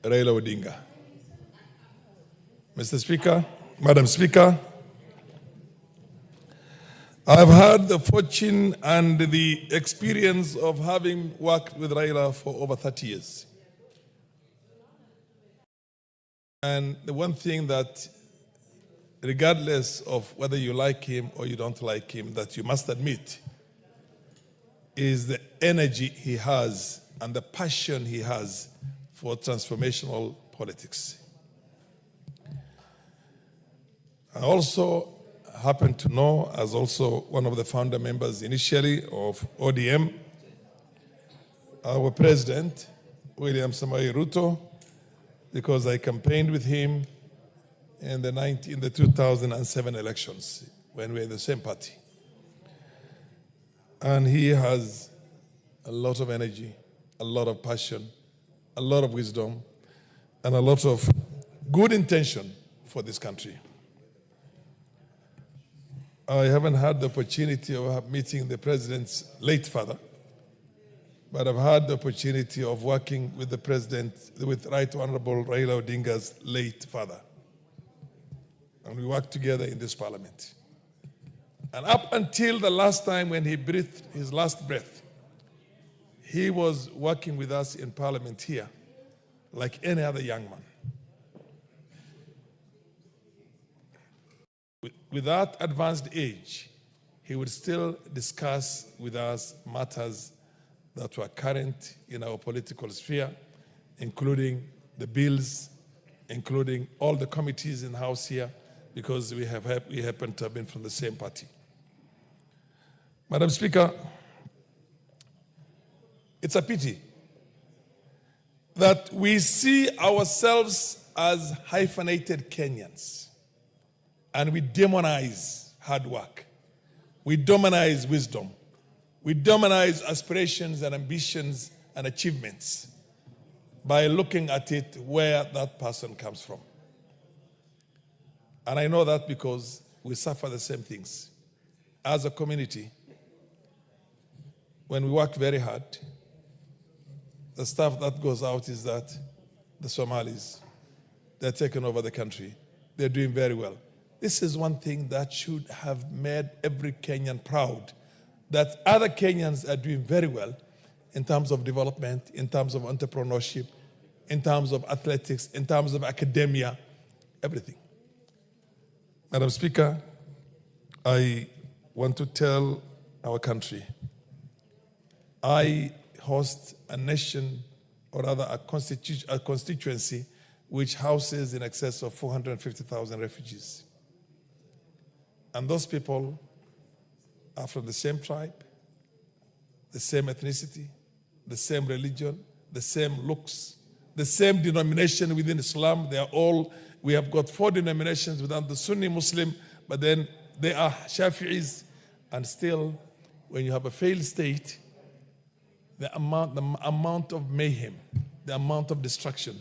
Raila Odinga. Mr. Speaker, Madam Speaker, I've had the fortune and the experience of having worked with Raila for over 30 years. And the one thing that, regardless of whether you like him or you don't like him, that you must admit is the energy he has and the passion he has for transformational politics. I also happen to know, as also one of the founder members initially of ODM, our president, William Samoei Ruto, because I campaigned with him in the 2007 elections when we were in the same party. And he has a lot of energy, a lot of passion, a lot of wisdom, and a lot of good intention for this country. I haven't had the opportunity of meeting the president's late father, but I've had the opportunity of working with the president, with Right Honorable Raila Odinga's late father. And we worked together in this parliament. And up until the last time when he breathed his last breath, he was working with us in Parliament here like any other young man. With that advanced age, he would still discuss with us matters that were current in our political sphere, including the bills, including all the committees in the House here, because we happen to have been from the same party. Madam Speaker, it's a pity that we see ourselves as hyphenated Kenyans, and we demonize hard work. We demonize wisdom. We demonize aspirations and ambitions and achievements by looking at it where that person comes from. And I know that because we suffer the same things. As a community, when we work very hard, the stuff that goes out is that the Somalis, they're taking over the country. They're doing very well. This is one thing that should have made every Kenyan proud, that other Kenyans are doing very well in terms of development, in terms of entrepreneurship, in terms of athletics, in terms of academia, everything. Madam Speaker, I want to tell our country, I host a nation, or rather a constituency, which houses in excess of 450,000 refugees. And those people are from the same tribe, the same ethnicity, the same religion, the same looks, the same denomination within Islam. They are all, we have got 4 denominations within the Sunni Muslim, but then they are Shafi'is. And still, when you have a failed state, the amount of mayhem, the amount of destruction,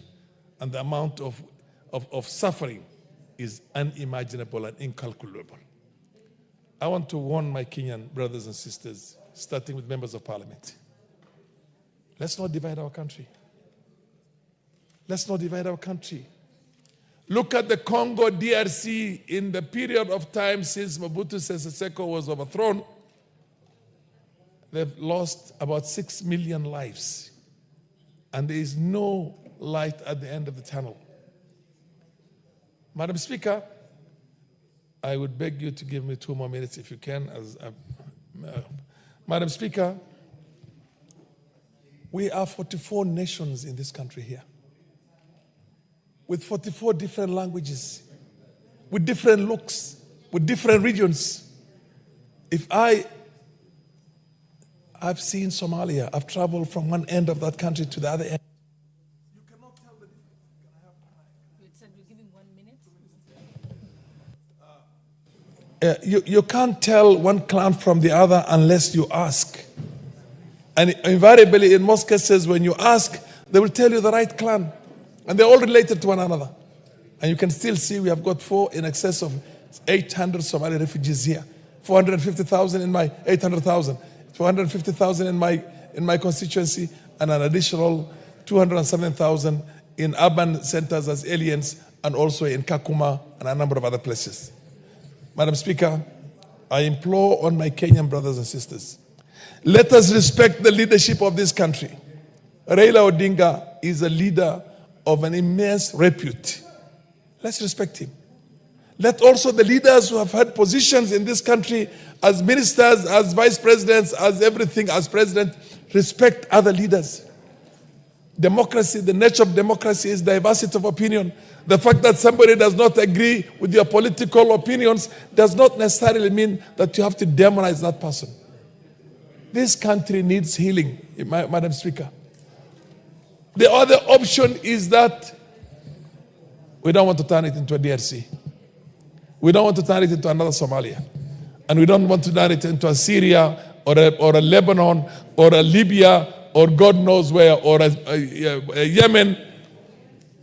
and the amount of suffering is unimaginable and incalculable. I want to warn my Kenyan brothers and sisters, starting with members of parliament. Let's not divide our country. Let's not divide our country. Look at the Congo DRC in the period of time since Mobutu Sese Seko was overthrown. They've lost about 6 million lives. And there is no light at the end of the tunnel. Madam Speaker, I would beg you to give me 2 more minutes if you can. Madam Speaker, we are 44 nations in this country here, with 44 different languages, with different looks, with different regions. If I've seen Somalia, I've traveled from one end of that country to the other end. You cannot tell the difference. You said we're giving 1 minute? You can't tell one clan from the other unless you ask. And invariably, in most cases, when you ask, they will tell you the right clan. And they're all related to one another. And you can still see we have got in excess of 800 Somali refugees here. 450,000 in my 800,000. 450,000 in my constituency, and an additional 207,000 in urban centers as aliens, and also in Kakuma and a number of other places. Madam Speaker, I implore on my Kenyan brothers and sisters, let us respect the leadership of this country. Raila Odinga is a leader of an immense repute. Let's respect him. Let also the leaders who have had positions in this country as ministers, as vice presidents, as everything, as president, respect other leaders. Democracy, the nature of democracy is diversity of opinion. The fact that somebody does not agree with your political opinions does not necessarily mean that you have to demonize that person. This country needs healing, Madam Speaker. The other option is that we don't want to turn it into a DRC. We don't want to turn it into another Somalia. And we don't want to turn it into a Syria or a Lebanon or a Libya or God knows where, or a Yemen,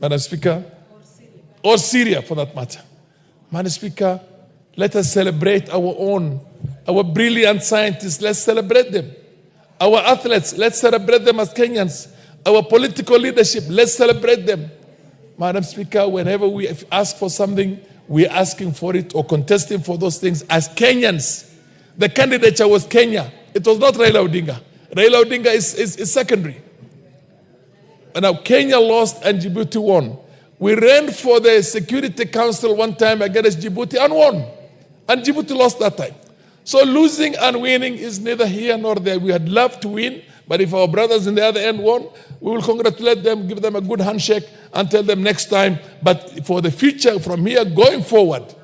Madam Speaker, or Syria for that matter. Madam Speaker, let us celebrate our brilliant scientists, let's celebrate them. Our athletes, let's celebrate them as Kenyans. Our political leadership, let's celebrate them. Madam Speaker, whenever we ask for something, we're asking for it or contesting for those things as Kenyans. The candidature was Kenya. It was not Raila Odinga. Raila Odinga is secondary. And now Kenya lost and Djibouti won. We ran for the Security Council one time against Djibouti and won. And Djibouti lost that time. So losing and winning is neither here nor there. We had loved to win, but if our brothers in the other end won, we will congratulate them, give them a good handshake, and tell them next time. But for the future, from here going forward,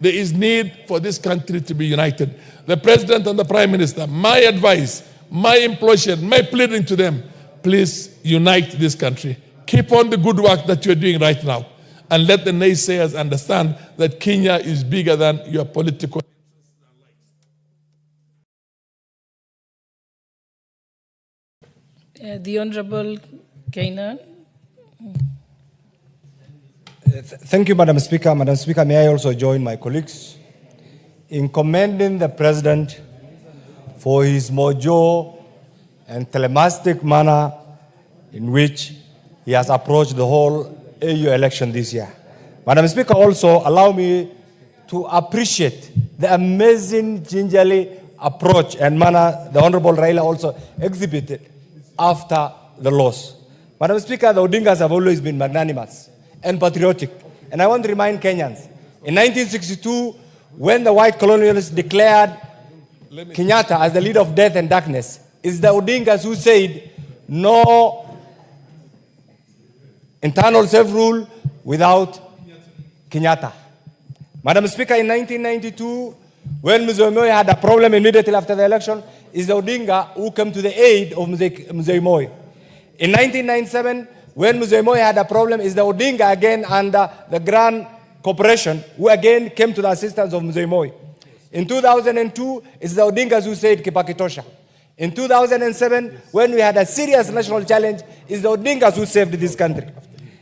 there is need for this country to be united. The President and the Prime Minister, my advice, my implosion, my pleading to them, please unite this country. Keep on the good work that you're doing right now. And let the naysayers understand that Kenya is bigger than your political. The Honorable Kainan. Thank you, Madam Speaker. Madam Speaker, may I also join my colleagues in commending the President for his mojo and telemastic manner in which he has approached the whole AU election this year. Madam Speaker, also allow me to appreciate the amazing gingerly approach and manner the Honorable Raila also exhibited after the loss. Madam Speaker, the Odingas have always been magnanimous and patriotic. And I want to remind Kenyans, in 1962, when the white colonialists declared Kenyatta as the leader of death and darkness, it's the Odingas who said, no internal self-rule without Kenyatta. Madam Speaker, in 1992, when Mzee Moi had a problem immediately after the election, it's the Odinga who came to the aid of Mzee Moi. In 1997, when Mzee Moi had a problem, it's the Odinga again under the Grand Corporation who again came to the assistance of Mzee Moi. In 2002, it's the Odingas who said Kibaki tosha. In 2007, when we had a serious national challenge, it's the Odingas who saved this country.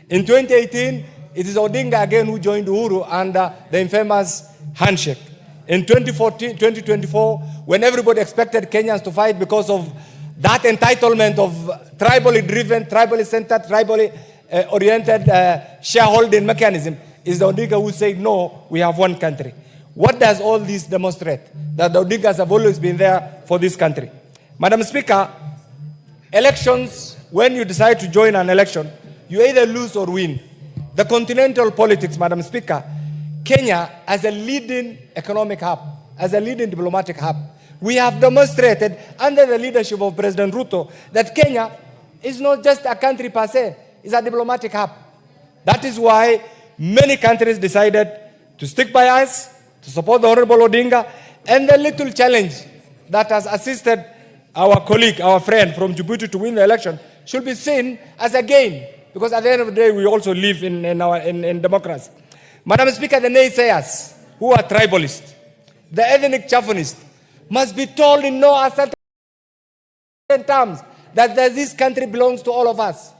In 2018, it is Odinga again who joined Uhuru under the infamous handshake. In 2024, when everybody expected Kenyans to fight because of that entitlement of tribally driven, tribally centered, tribally oriented shareholding mechanism, is the Odinga who said, no, we have one country. What does all this demonstrate? That the Odingas have always been there for this country. Madam Speaker, elections, when you decide to join an election, you either lose or win. The continental politics, Madam Speaker, Kenya as a leading economic hub, as a leading diplomatic hub, we have demonstrated under the leadership of President Ruto that Kenya is not just a country per se, it's a diplomatic hub. That is why many countries decided to stick by us, to support the Honorable Odinga, and the little challenge that has assisted our colleague, our friend from Djibouti to win the election should be seen as a gain, because at the end of the day, we also live in democracy. Madam Speaker, the naysayers who are tribalists, the ethnic chauvinists, must be told in no uncertain terms that this country belongs to all of us.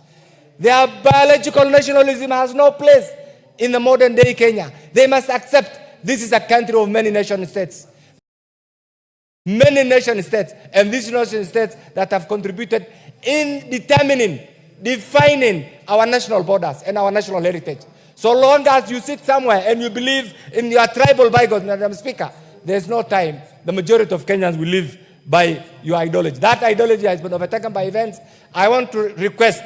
Their biological nationalism has no place in the modern day Kenya. They must accept this is a country of many nation states. Many nation states, and these nation states that have contributed in defining our national borders and our national heritage. So long as you sit somewhere and you believe in your tribal bygones, Madam Speaker, there's no time. The majority of Kenyans will live by your ideology. That ideology has been overtaken by events. I want to request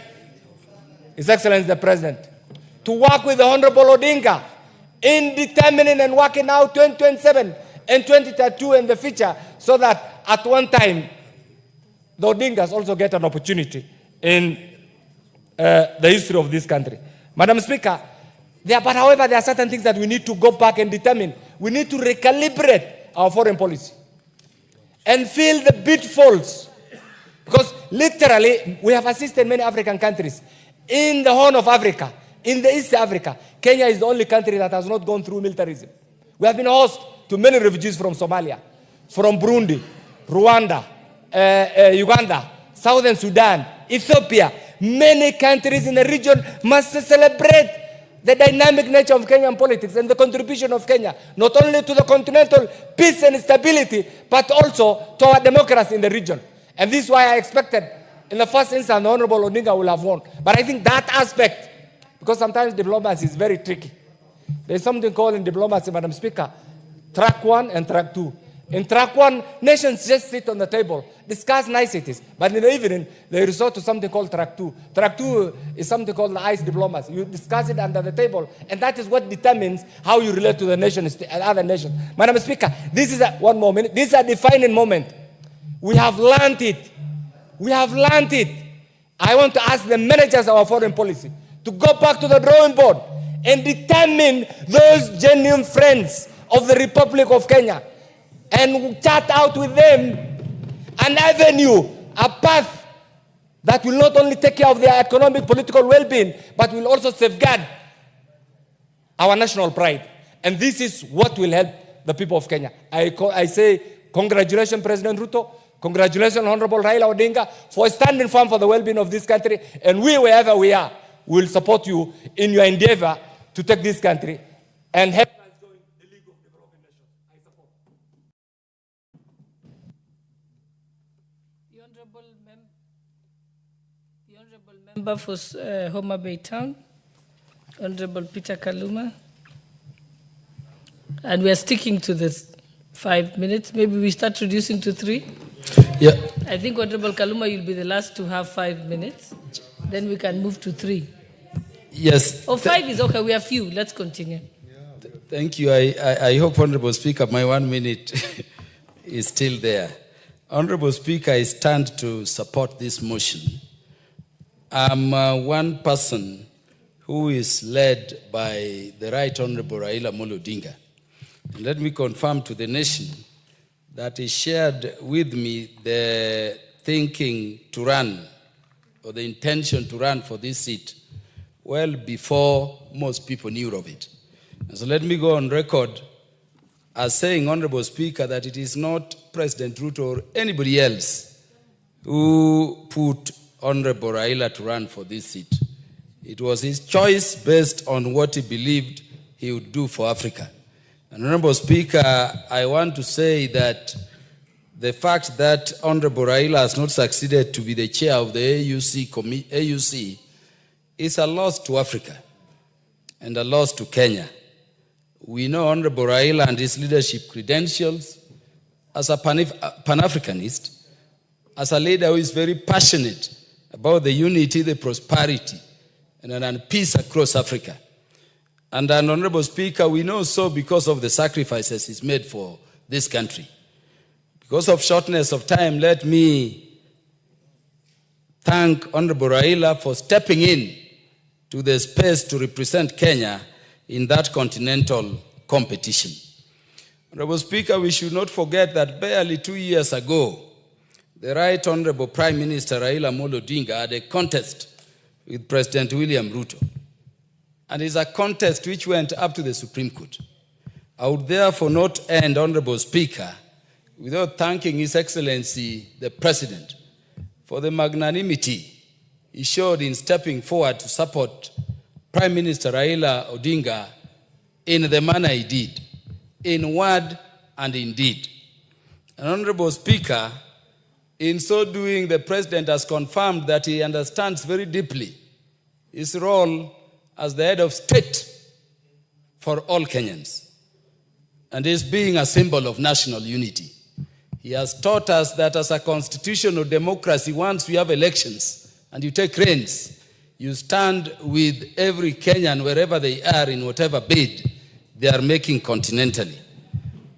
His Excellency the President to work with the Honorable Odinga in determining and working out 2027 and 2032 in the future, so that at one time the Odingas also get an opportunity in the history of this country. Madam Speaker, however, there are certain things that we need to go back and determine. We need to recalibrate our foreign policy and fill the pitfalls. Because literally, we have assisted many African countries in the Horn of Africa, in the East Africa. Kenya is the only country that has not gone through militarism. We have been host to many refugees from Somalia, from Burundi, Rwanda, Uganda, Southern Sudan, Ethiopia. Many countries in the region must celebrate the dynamic nature of Kenyan politics and the contribution of Kenya, not only to the continental peace and stability, but also to our democracy in the region. And this is why I expected, in the first instance, the Honorable Odinga will have won. But I think that aspect, because sometimes diplomacy is very tricky. There's something called in diplomacy, Madam Speaker, track 1 and track 2. In track one, nations just sit on the table, discuss niceties. But in the evening, they resort to something called track two. Track two is something called the ice diplomacy. You discuss it under the table, and that is what determines how you relate to the nations and other nations. Madam Speaker, this is one more minute. This is a defining moment. We have learned it. We have learned it. I want to ask the managers of our foreign policy to go back to the drawing board and determine those genuine friends of the Republic of Kenya and chart out with them an avenue, a path that will not only take care of their economic, political well-being, but will also safeguard our national pride. And this is what will help the people of Kenya. I say congratulations, President Ruto. Congratulations, Honorable Raila Odinga, for standing firm for the well-being of this country. And we, wherever we are, will support you in your endeavor to take this country and help us join the League of Developing Nations. I support. The Honorable Member for Homa Bay Town, Honorable Peter Kaluma. And we are sticking to this 5 minutes. Maybe we start reducing to 3. Yeah. I think Honorable Kaluma, you'll be the last to have 5 minutes. Then we can move to 3. Yes. Oh, 5 is okay. We have few. Let's continue. Thank you. I hope, Honorable Speaker, my 1 minute is still there. Honorable Speaker, I stand to support this motion. I'm one person who is led by the Right Honorable Raila Amolo Odinga. And let me confirm to the nation that he shared with me the thinking to run, or the intention to run for this seat, well before most people knew of it. And so let me go on record as saying, Honorable Speaker, that it is not President Ruto or anybody else who put Honorable Raila to run for this seat. It was his choice based on what he believed he would do for Africa. And Honorable Speaker, I want to say that the fact that Honorable Raila has not succeeded to be the chair of the AUC is a loss to Africa and a loss to Kenya. We know Honorable Raila and his leadership credentials as a Pan-Africanist, as a leader who is very passionate about the unity, the prosperity, and peace across Africa. And an Honorable Speaker, we know so because of the sacrifices he's made for this country. Because of shortness of time, let me thank Honorable Raila for stepping in to the space to represent Kenya in that continental competition. Honorable Speaker, we should not forget that barely 2 years ago, the Right Honorable Prime Minister Raila Amolo Odinga had a contest with President William Ruto. And it's a contest which went up to the Supreme Court. I would therefore not end, Honorable Speaker, without thanking His Excellency, the President, for the magnanimity he showed in stepping forward to support Prime Minister Raila Odinga in the manner he did, in word and in deed. And Honorable Speaker, in so doing, the President has confirmed that he understands very deeply his role as the head of state for all Kenyans, and is being a symbol of national unity. He has taught us that as a constitutional democracy, once we have elections and you take reins, you stand with every Kenyan wherever they are in whatever bid they are making continentally.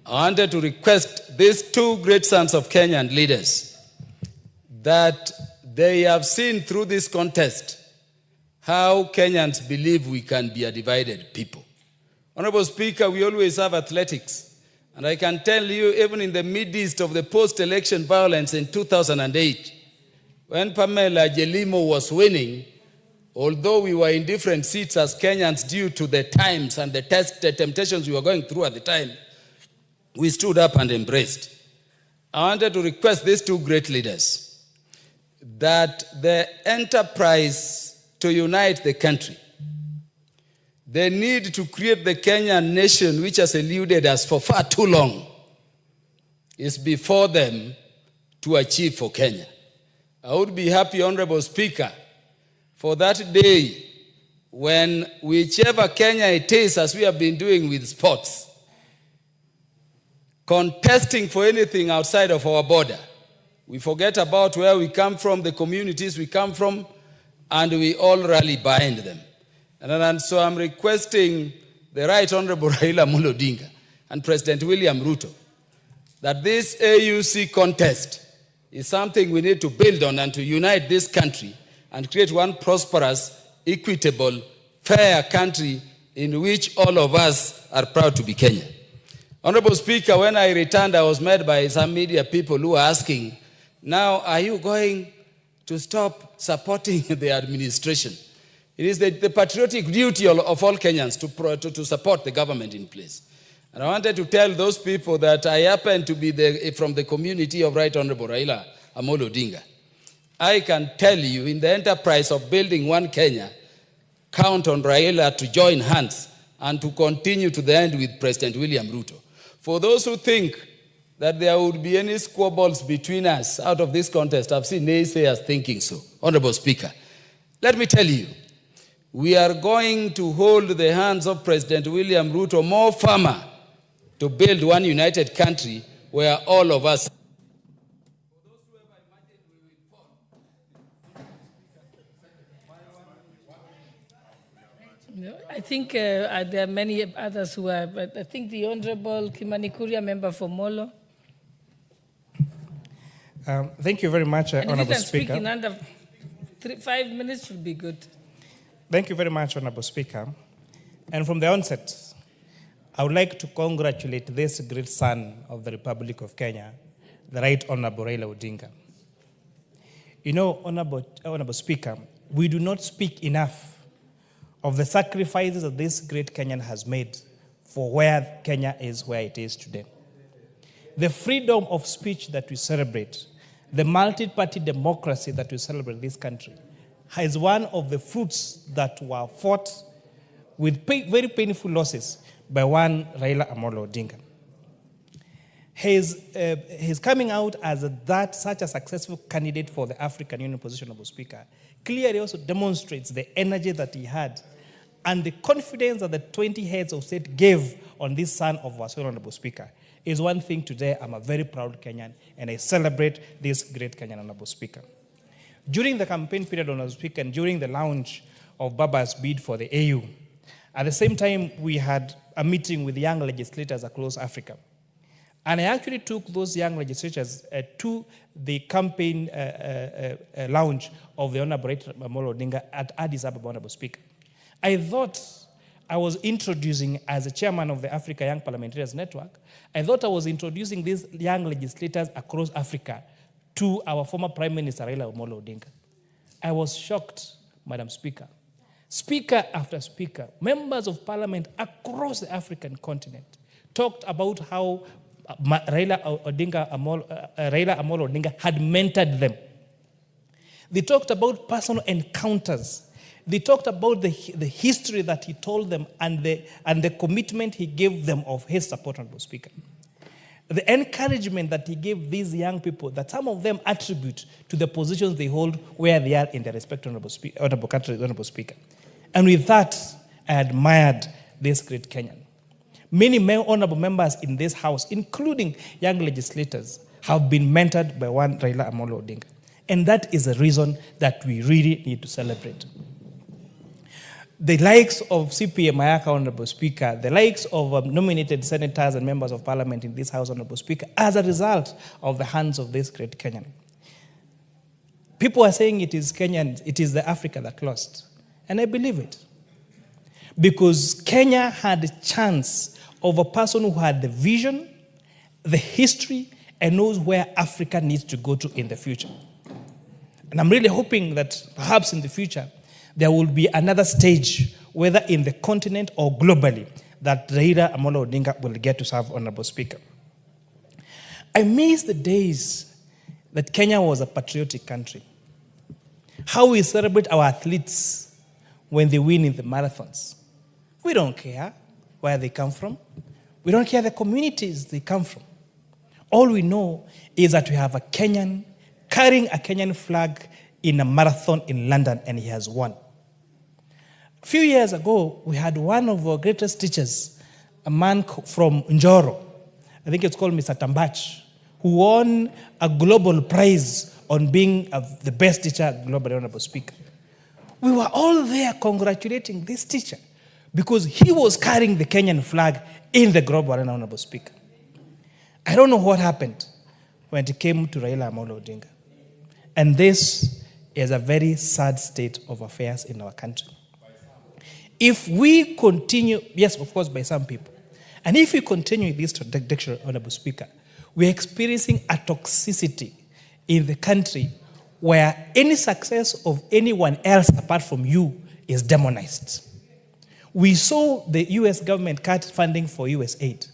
I wanted to request these two great sons of Kenyan leaders that they have seen through this contest how Kenyans believe we can be a divided people. Honorable Speaker, we always have athletics. And I can tell you, even in the midst of the post-election violence in 2008, when Pamela Jelimo was winning, although we were in different seats as Kenyans due to the times and the temptations we were going through at the time, we stood up and embraced. I wanted to request these two great leaders that the enterprise to unite the country, the need to create the Kenyan nation which has eluded us for far too long, is before them to achieve for Kenya. I would be happy, Honorable Speaker, for that day when whichever Kenya it is, as we have been doing with sports, contesting for anything outside of our border. We forget about where we come from, the communities we come from, and we all rally behind them. And so I'm requesting the Right Honorable Raila Amolo Odinga and President William Ruto that this AUC contest is something we need to build on and to unite this country and create one prosperous, equitable, fair country in which all of us are proud to be Kenya. Honorable Speaker, when I returned, I was met by some media people who were asking, now, are you going to stop supporting the administration? It is the patriotic duty of all Kenyans to support the government in place. And I wanted to tell those people that I happen to be from the community of Right Honorable Raila Amolo Odinga. I can tell you, in the enterprise of building one Kenya, count on Raila to join hands and to continue to the end with President William Ruto. For those who think that there would be any squabbles between us out of this contest, I've seen naysayers thinking so. Honorable Speaker, let me tell you, we are going to hold the hands of President William Ruto more firmer to build one united country where all of us. I think there are many others who are, but I think the Honorable Kimani Kuria, member for Molo. Thank you very much, Honorable Speaker. And if you can speak in under 5 minutes, should be good. Thank you very much, Honorable Speaker. And from the onset, I would like to congratulate this great son of the Republic of Kenya, the Right Honorable Raila Odinga. You know, Honorable Speaker, we do not speak enough of the sacrifices that this great Kenyan has made for where Kenya is where it is today. The freedom of speech that we celebrate, the multi-party democracy that we celebrate in this country, is one of the fruits that were fought with very painful losses by one Raila Amolo Odinga. His coming out as such a successful candidate for the African Union position of Speaker clearly also demonstrates the energy that he had and the confidence that the 20 heads of state gave on this son of our Honorable Speaker is one thing today. I'm a very proud Kenyan, and I celebrate this great Kenyan Honorable Speaker. During the campaign period, Honorable Speaker, and during the launch of Baba's bid for the AU, at the same time, we had a meeting with young legislators across Africa. And I actually took those young legislators to the campaign launch of the Honorable Amolo Odinga at Addis Ababa, Honorable Speaker. I thought I was introducing, as a chairman of the Africa Young Parliamentarians Network, I thought I was introducing these young legislators across Africa to our former Prime Minister, Raila Amolo Odinga. I was shocked, Madam Speaker. Speaker after speaker, members of parliament across the African continent talked about how Raila Amolo Odinga had mentored them. They talked about personal encounters. They talked about the history that he told them and the commitment he gave them of his support, Honorable Speaker. The encouragement that he gave these young people, that some of them attribute to the positions they hold where they are in their respective Honorable country, Honorable Speaker. And with that, I admired this great Kenyan. Many honorable members in this House, including young legislators, have been mentored by one Raila Amolo Odinga. And that is a reason that we really need to celebrate. The likes of CPA Mayaka, Honorable Speaker, the likes of nominated senators and members of parliament in this House, Honorable Speaker, as a result of the hands of this great Kenyan. People are saying it is Kenyan, it is the Africa that lost. And I believe it. Because Kenya had a chance of a person who had the vision, the history, and knows where Africa needs to go to in the future. And I'm really hoping that perhaps in the future, there will be another stage, whether in the continent or globally, that Raila Amolo Odinga will get to serve, Honorable Speaker. I miss the days that Kenya was a patriotic country. How we celebrate our athletes when they win in the marathons. We don't care where they come from. We don't care the communities they come from. All we know is that we have a Kenyan carrying a Kenyan flag in a marathon in London, and he has won. A few years ago, we had one of our greatest teachers, a man from Njoro, I think it's called Mr. Tambach, who won a global prize on being the best teacher globally, Honorable Speaker. We were all there congratulating this teacher because he was carrying the Kenyan flag in the global arena, Honorable Speaker. I don't know what happened when it came to Raila Amolo Odinga. And this is a very sad state of affairs in our country. If we continue, yes, of course, by some people, and if we continue this trajectory, Honorable Speaker, we're experiencing a toxicity in the country where any success of anyone else apart from you is demonized. We saw the US government cut funding for US aid.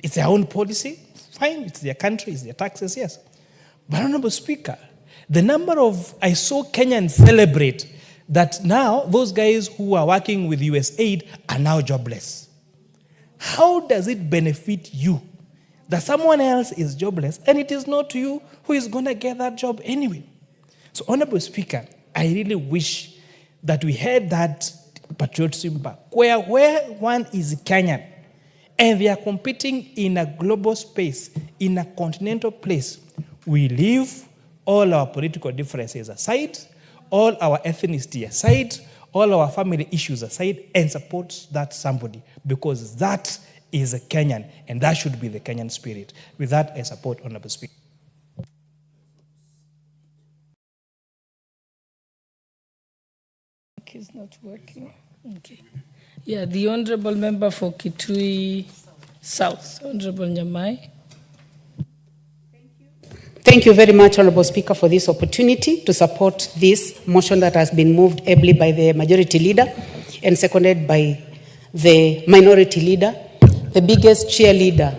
It's their own policy, fine, it's their country, it's their taxes, yes. But Honorable Speaker, the number of, I saw Kenyans celebrate that now those guys who are working with US aid are now jobless. How does it benefit you that someone else is jobless and it is not you who is going to get that job anyway? So, Honorable Speaker, I really wish that we had that patriotism back, where one is Kenyan and they are competing in a global space, in a continental place. We leave all our political differences aside, all our ethnicity aside, all our family issues aside, and support that somebody, because that is a Kenyan, and that should be the Kenyan spirit. With that, I support Honorable Speaker. It's not working. Okay. Yeah, the Honorable Member for Kitui South, Honorable Nyamai. Thank you very much, Honorable Speaker, for this opportunity to support this motion that has been moved ably by the majority leader and seconded by the minority leader, the biggest cheerleader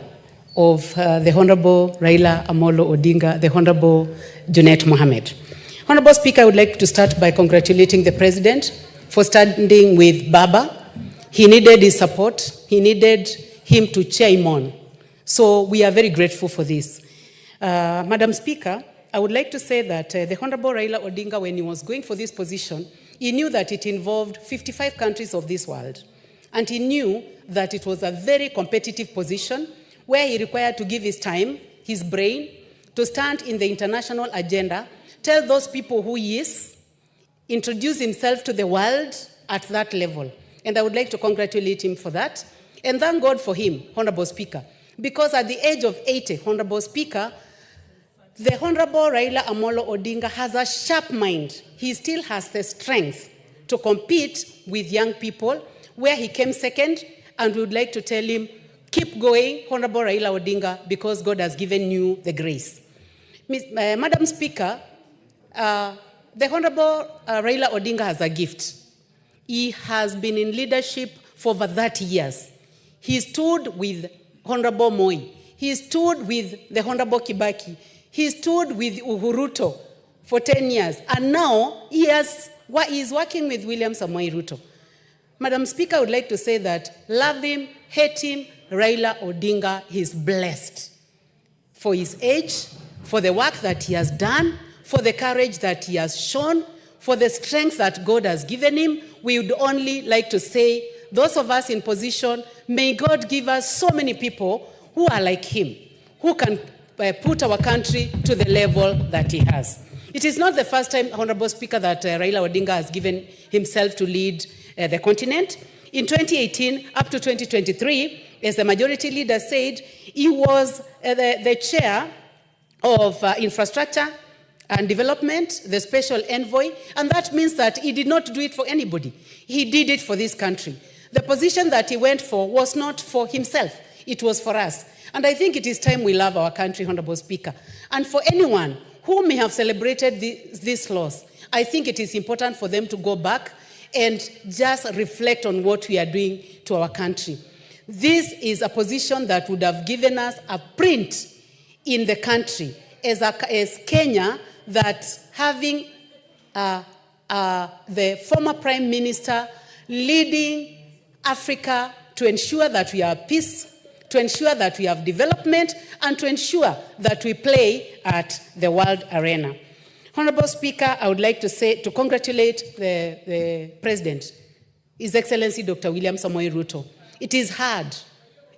of the Honorable Raila Amolo Odinga, the Honorable Junet Mohammed. Honorable Speaker, I would like to start by congratulating the President for standing with Baba. He needed his support. He needed him to cheer him on. So we are very grateful for this. Madam Speaker, I would like to say that the Honorable Raila Odinga, when he was going for this position, he knew that it involved 55 countries of this world. And he knew that it was a very competitive position where he required to give his time, his brain, to stand in the international agenda, tell those people who he is, introduce himself to the world at that level. And I would like to congratulate him for that. And thank God for him, Honorable Speaker. Because at the age of 80, Honorable Speaker, the Honorable Raila Amolo Odinga has a sharp mind. He still has the strength to compete with young people, where he came second, and we would like to tell him, keep going, Honorable Raila Odinga, because God has given you the grace. Madam Speaker, the Honorable Raila Odinga has a gift. He has been in leadership for over 30 years. He stood with Honorable Moi. He stood with the Honorable Kibaki. He stood with Uhuruto for 10 years. And now he is working with William Samoei Ruto. Madam Speaker, I would like to say that love him, hate him, Raila Odinga is blessed for his age, for the work that he has done, for the courage that he has shown, for the strength that God has given him. We would only like to say, those of us in position, may God give us so many people who are like him, who can put our country to the level that he has. It is not the first time, Honorable Speaker, that Raila Odinga has given himself to lead the continent. In 2018 up to 2023, as the majority leader said, he was the chair of infrastructure and development, the special envoy, and that means that he did not do it for anybody. He did it for this country. The position that he went for was not for himself, it was for us. And I think it is time we love our country, Honorable Speaker. And for anyone who may have celebrated this loss, I think it is important for them to go back and just reflect on what we are doing to our country. This is a position that would have given us a print in the country as Kenya, that having the former Prime Minister leading Africa to ensure that we have peace, to ensure that we have development, and to ensure that we play at the world arena. Honorable Speaker, I would like to congratulate the President, His Excellency Dr. William Samoei Ruto. It is hard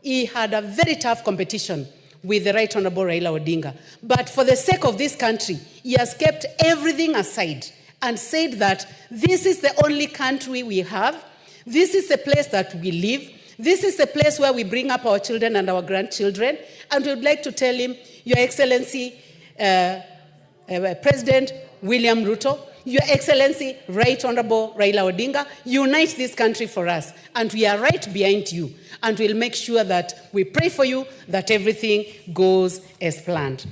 he had a very tough competition with the Right Honorable Raila Odinga. But for the sake of this country, he has kept everything aside and said that this is the only country we have, this is the place that we live, this is the place where we bring up our children and our grandchildren, and we would like to tell him, Your Excellency, President William Ruto, Your Excellency, Right Honorable Raila Odinga, unite this country for us, and we are right behind you, and we'll make sure that we pray for you, that everything goes as planned.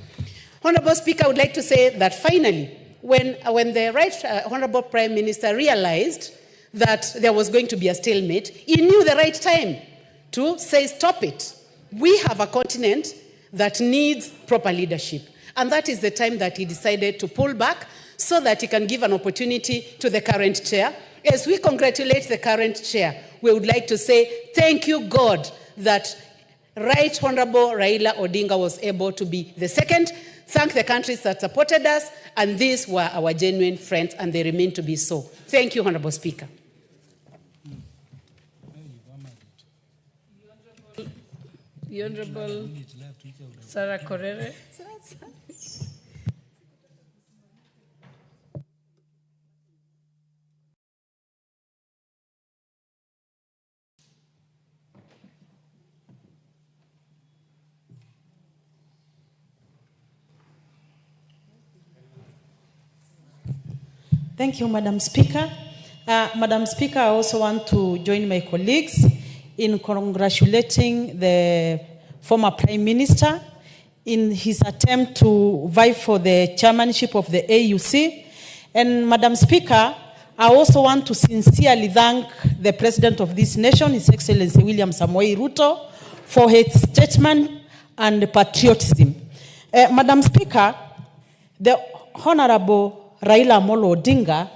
Honorable Speaker, I would like to say that finally, when the Right Honorable Prime Minister realized that there was going to be a stalemate, he knew the right time to say, stop it. We have a continent that needs proper leadership, and that is the time that he decided to pull back so that he can give an opportunity to the current chair. As we congratulate the current chair, we would like to say, thank you, God, that Right Honorable Raila Odinga was able to be the second. Thank the countries that supported us, and these were our genuine friends, and they remain to be so. Thank you, Honorable Speaker. The Honorable Sarah Korere. Thank you, Madam Speaker. Madam Speaker, I also want to join my colleagues in congratulating the former Prime Minister in his attempt to vie for the chairmanship of the AUC. And Madam Speaker, I also want to sincerely thank the President of this nation, His Excellency William Samoei Ruto, for his statement and patriotism. Madam Speaker, the Honorable Raila Amolo Odinga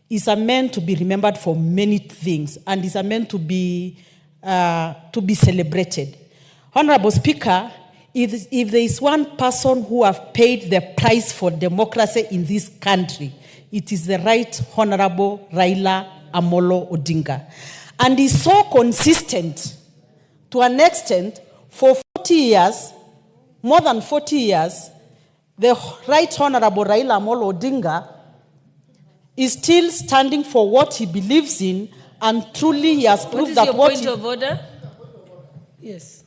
is a man to be remembered for many things, and is a man to be celebrated. Honorable Speaker, if there is one person who has paid the price for democracy in this country, it is the Right Honorable Raila Amolo Odinga. And is so consistent to an extent for 40 years, more than 40 years, the Right Honorable Raila Amolo Odinga is still standing for what he believes in, and truly he has proved that what is your point of order? Yes.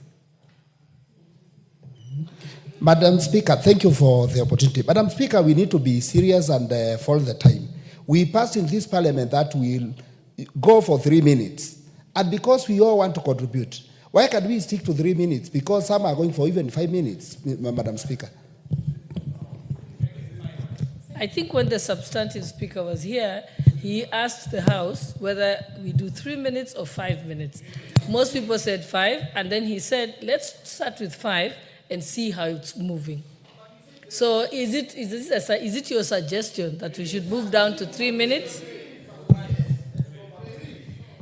Madam Speaker, thank you for the opportunity. Madam Speaker, we need to be serious and follow the time. We passed in this parliament that we'll go for 3 minutes. And because we all want to contribute, why can't we stick to 3 minutes? Because some are going for even 5 minutes, Madam Speaker. I think when the substantive speaker was here, he asked the House whether we do 3 minutes or 5 minutes. Most people said 5, and then he said, let's start with 5 and see how it's moving. So is it your suggestion that we should move down to 3 minutes?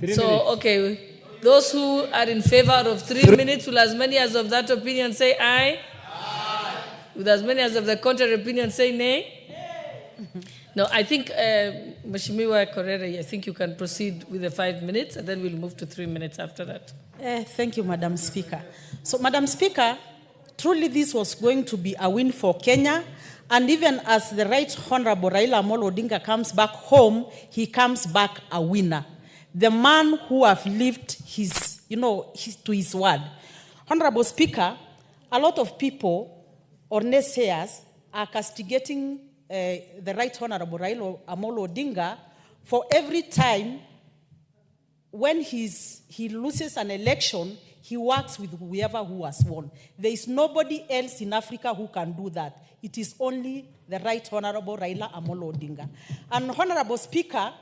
3 so, minutes. Okay, those who are in favor of 3 minutes, will as many as of that opinion say aye? Aye. Will as many as of the contrary opinion say nay? No, I think, Mheshimiwa Korere, I think you can proceed with the 5 minutes, and then we'll move to 3 minutes after that. Thank you, Madam Speaker. So, Madam Speaker, truly this was going to be a win for Kenya, and even as the Right Honorable Raila Amolo Odinga comes back home, he comes back a winner. The man who have lived to his word. Honorable Speaker, a lot of people or naysayers are castigating the Right Honorable Raila Amolo Odinga for every time when he loses an election, he works with whoever who has won. There is nobody else in Africa who can do that. It is only the Right Honorable Raila Amolo Odinga. And Honorable Speaker,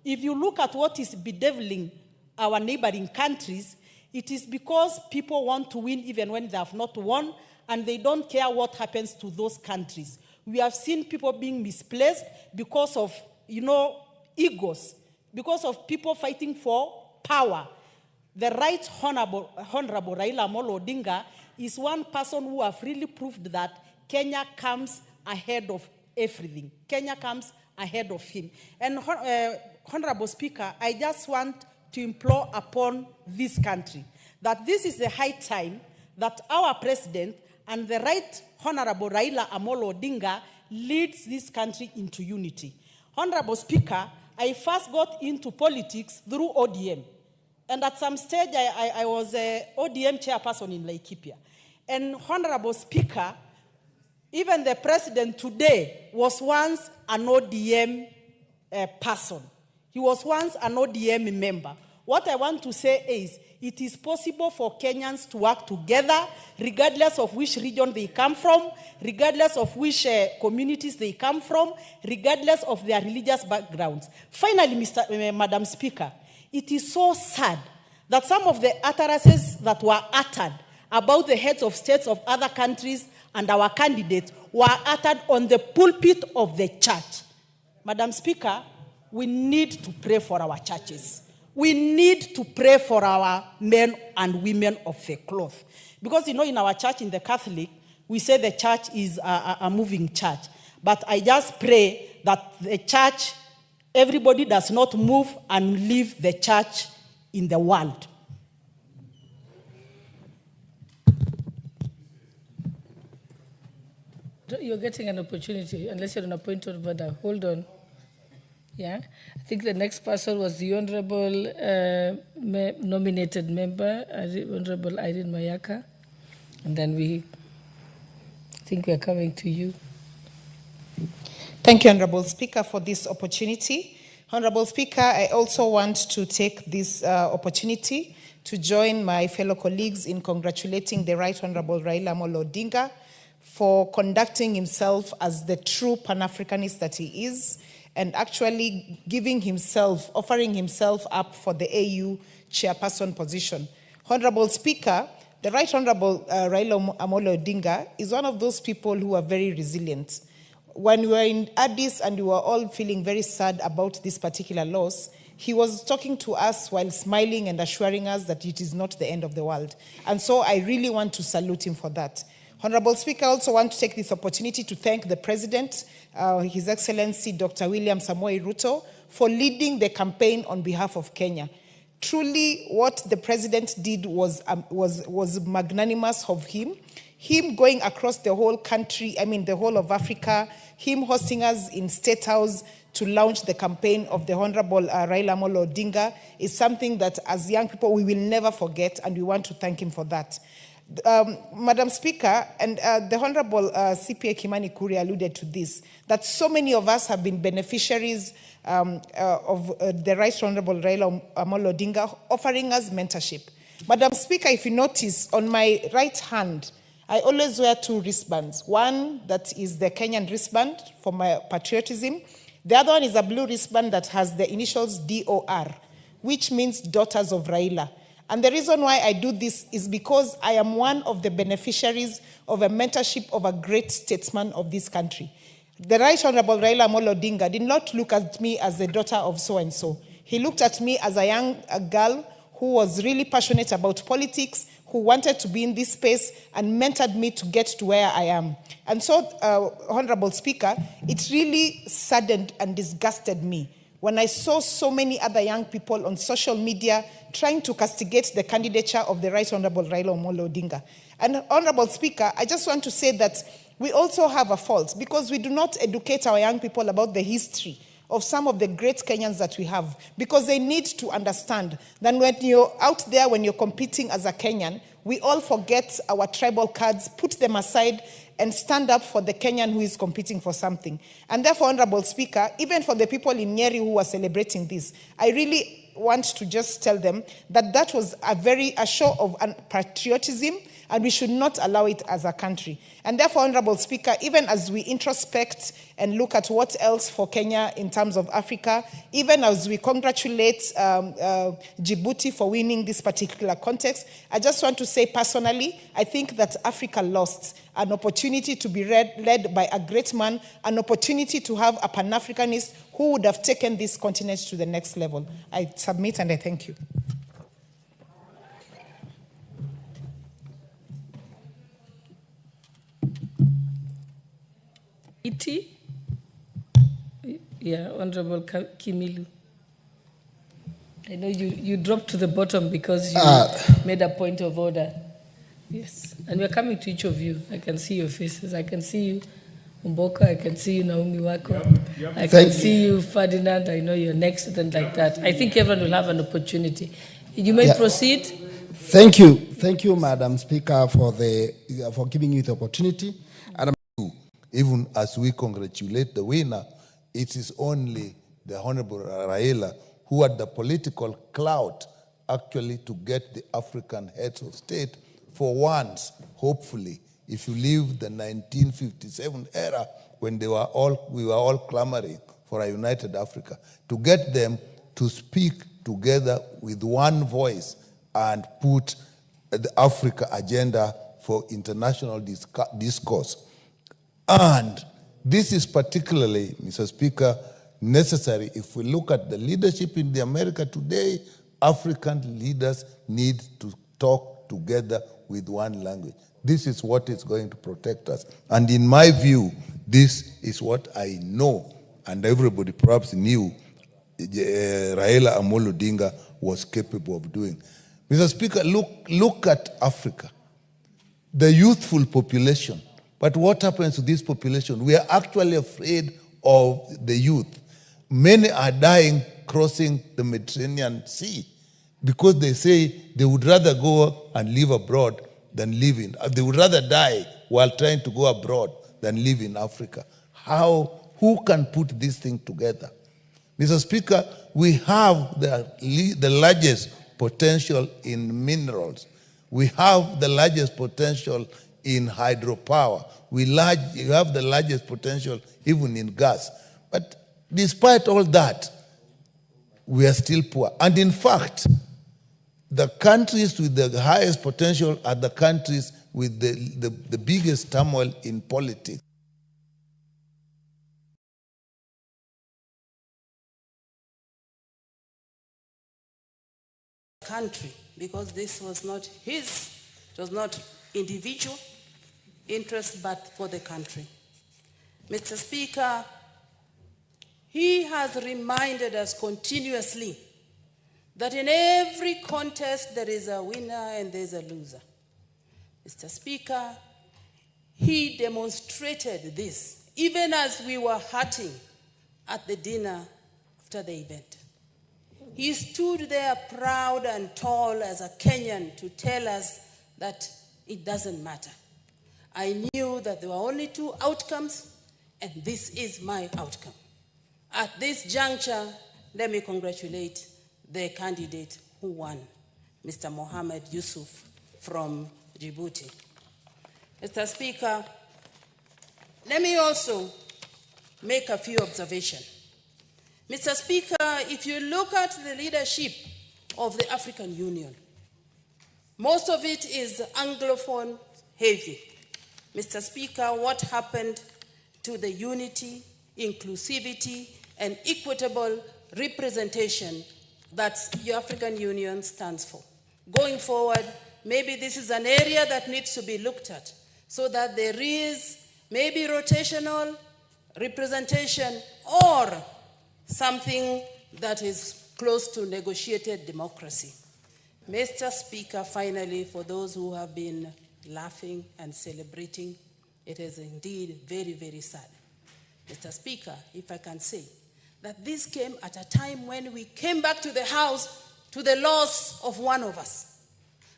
if you look at what is bedeviling our neighboring countries, it is because people want to win even when they have not won, and they don't care what happens to those countries. We have seen people being misplaced because of, egos, because of people fighting for power. The Right Honorable Raila Amolo Odinga is one person who have really proved that Kenya comes ahead of everything. Kenya comes ahead of him. And Honorable Speaker, I just want to implore upon this country that this is the high time that our president and the Right Honorable Raila Amolo Odinga leads this country into unity. Honorable Speaker, I first got into politics through ODM. And at some stage, I was an ODM chairperson in Laikipia. And Honorable Speaker, even the president today was once an ODM person. He was once an ODM member. What I want to say is, it is possible for Kenyans to work together, regardless of which region they come from, regardless of which communities they come from, regardless of their religious backgrounds. Finally, Madam Speaker, it is so sad that some of the utterances that were uttered about the heads of states of other countries and our candidates were uttered on the pulpit of the church. Madam Speaker, we need to pray for our churches. We need to pray for our men and women of the cloth. Because, you know, in our church, in the Catholic, we say the church is a moving church. But I just pray that the church, everybody does not move and leave the church in the world. You're getting an opportunity, unless you're an appointed order. Hold on. Yeah, I think the next person was the Honorable nominated member, Honorable Irene Mayaka. And then I think we're coming to you. Thank you, Honorable Speaker, for this opportunity. Honorable Speaker, I also want to take this opportunity to join my fellow colleagues in congratulating the Right Honorable Raila Amolo Odinga for conducting himself as the true Pan-Africanist that he is, and actually offering himself up for the AU chairperson position. Honorable Speaker, the Right Honorable Raila Amolo Odinga is one of those people who are very resilient. When we were in Addis and we were all feeling very sad about this particular loss, he was talking to us while smiling and assuring us that it is not the end of the world. And so I really want to salute him for that. Honorable Speaker, I also want to take this opportunity to thank the President, His Excellency Dr. William Samoei Ruto, for leading the campaign on behalf of Kenya. Truly, what the President did was magnanimous of him. Him going across the whole country, the whole of Africa, him hosting us in State House to launch the campaign of the Honorable Raila Amolo Odinga is something that as young people we will never forget, and we want to thank him for that. Madam Speaker, and the Honorable CPA Kimani Kuria alluded to this, that so many of us have been beneficiaries of the Right Honorable Raila Amolo Odinga offering us mentorship. Madam Speaker, if you notice, on my right hand, I always wear two wristbands. One that is the Kenyan wristband for my patriotism. The other one is a blue wristband that has the initials DOR, which means Daughters of Raila. And the reason why I do this is because I am one of the beneficiaries of a mentorship of a great statesman of this country. The Right Honorable Raila Amolo Odinga did not look at me as the daughter of so-and-so. He looked at me as a young girl who was really passionate about politics, who wanted to be in this space and mentored me to get to where I am. And so, Honorable Speaker, it really saddened and disgusted me when I saw so many other young people on social media trying to castigate the candidature of the Right Honorable Raila Amolo Odinga. And Honorable Speaker, I just want to say that we also have a fault because we do not educate our young people about the history of some of the great Kenyans that we have, because they need to understand that when you're out there, when you're competing as a Kenyan, we all forget our tribal cards, put them aside, and stand up for the Kenyan who is competing for something. And therefore, Honorable Speaker, even for the people in Nyeri who are celebrating this, I really want to just tell them that that was a show of patriotism, and we should not allow it as a country. And therefore, Honorable Speaker, even as we introspect and look at what else for Kenya in terms of Africa, even as we congratulate Djibouti for winning this particular context, I just want to say personally, I think that Africa lost an opportunity to be led by a great man, an opportunity to have a Pan-Africanist who would have taken this continent to the next level. I submit and I thank you. Iti? Yeah, Honorable Kimilu. I know you dropped to the bottom because you made a point of order. Yes, and we're coming to each of you. I can see your faces. I can see you, Mboka. I can see you, Naomi Wako. I can see you, Ferdinand. I know you're next, and like that. I think everyone will have an opportunity. You may proceed. Thank you, Madam Speaker, for giving me the opportunity. And even as we congratulate the winner, it is only the Honorable Raila who had the political clout actually to get the African heads of state for once, hopefully, if you leave the 1957 era when we were all clamoring for a united Africa, to get them to speak together with one voice and put the Africa agenda for international discourse. And this is particularly, Mr. Speaker, necessary if we look at the leadership in the America today. African leaders need to talk together with one language. This is what is going to protect us. And in my view, this is what I know, and everybody perhaps knew Raila Amolo Odinga was capable of doing. Mr. Speaker, look at Africa, the youthful population. But what happens to this population? We are actually afraid of the youth. Many are dying crossing the Mediterranean Sea because they say they would rather go and live abroad than live in. They would rather die while trying to go abroad than live in Africa. Who can put this thing together? Mr. Speaker, we have the largest potential in minerals. We have the largest potential in hydropower. We have the largest potential even in gas. But despite all that, we are still poor. And in fact, the countries with the highest potential are the countries with the biggest turmoil in politics. Country, because this was not his, it was not individual interest, but for the country. Mr. Speaker, he has reminded us continuously that in every contest there is a winner and there is a loser. Mr. Speaker, he demonstrated this even as we were hurting at the dinner after the event. He stood there proud and tall as a Kenyan to tell us that it doesn't matter. I knew that there were only two outcomes, and this is my outcome. At this juncture, let me congratulate the candidate who won, Mr. Mohamed Yusuf from Djibouti. Mr. Speaker, let me also make a few observations. Mr. Speaker, if you look at the leadership of the African Union, most of it is Anglophone heavy. Mr. Speaker, what happened to the unity, inclusivity, and equitable representation that the African Union stands for? Going forward, maybe this is an area that needs to be looked at so that there is maybe rotational representation or something that is close to negotiated democracy. Mr. Speaker, finally, for those who have been laughing and celebrating, it is indeed very, very sad. Mr. Speaker, if I can say, that this came at a time when we came back to the House to the loss of one of us,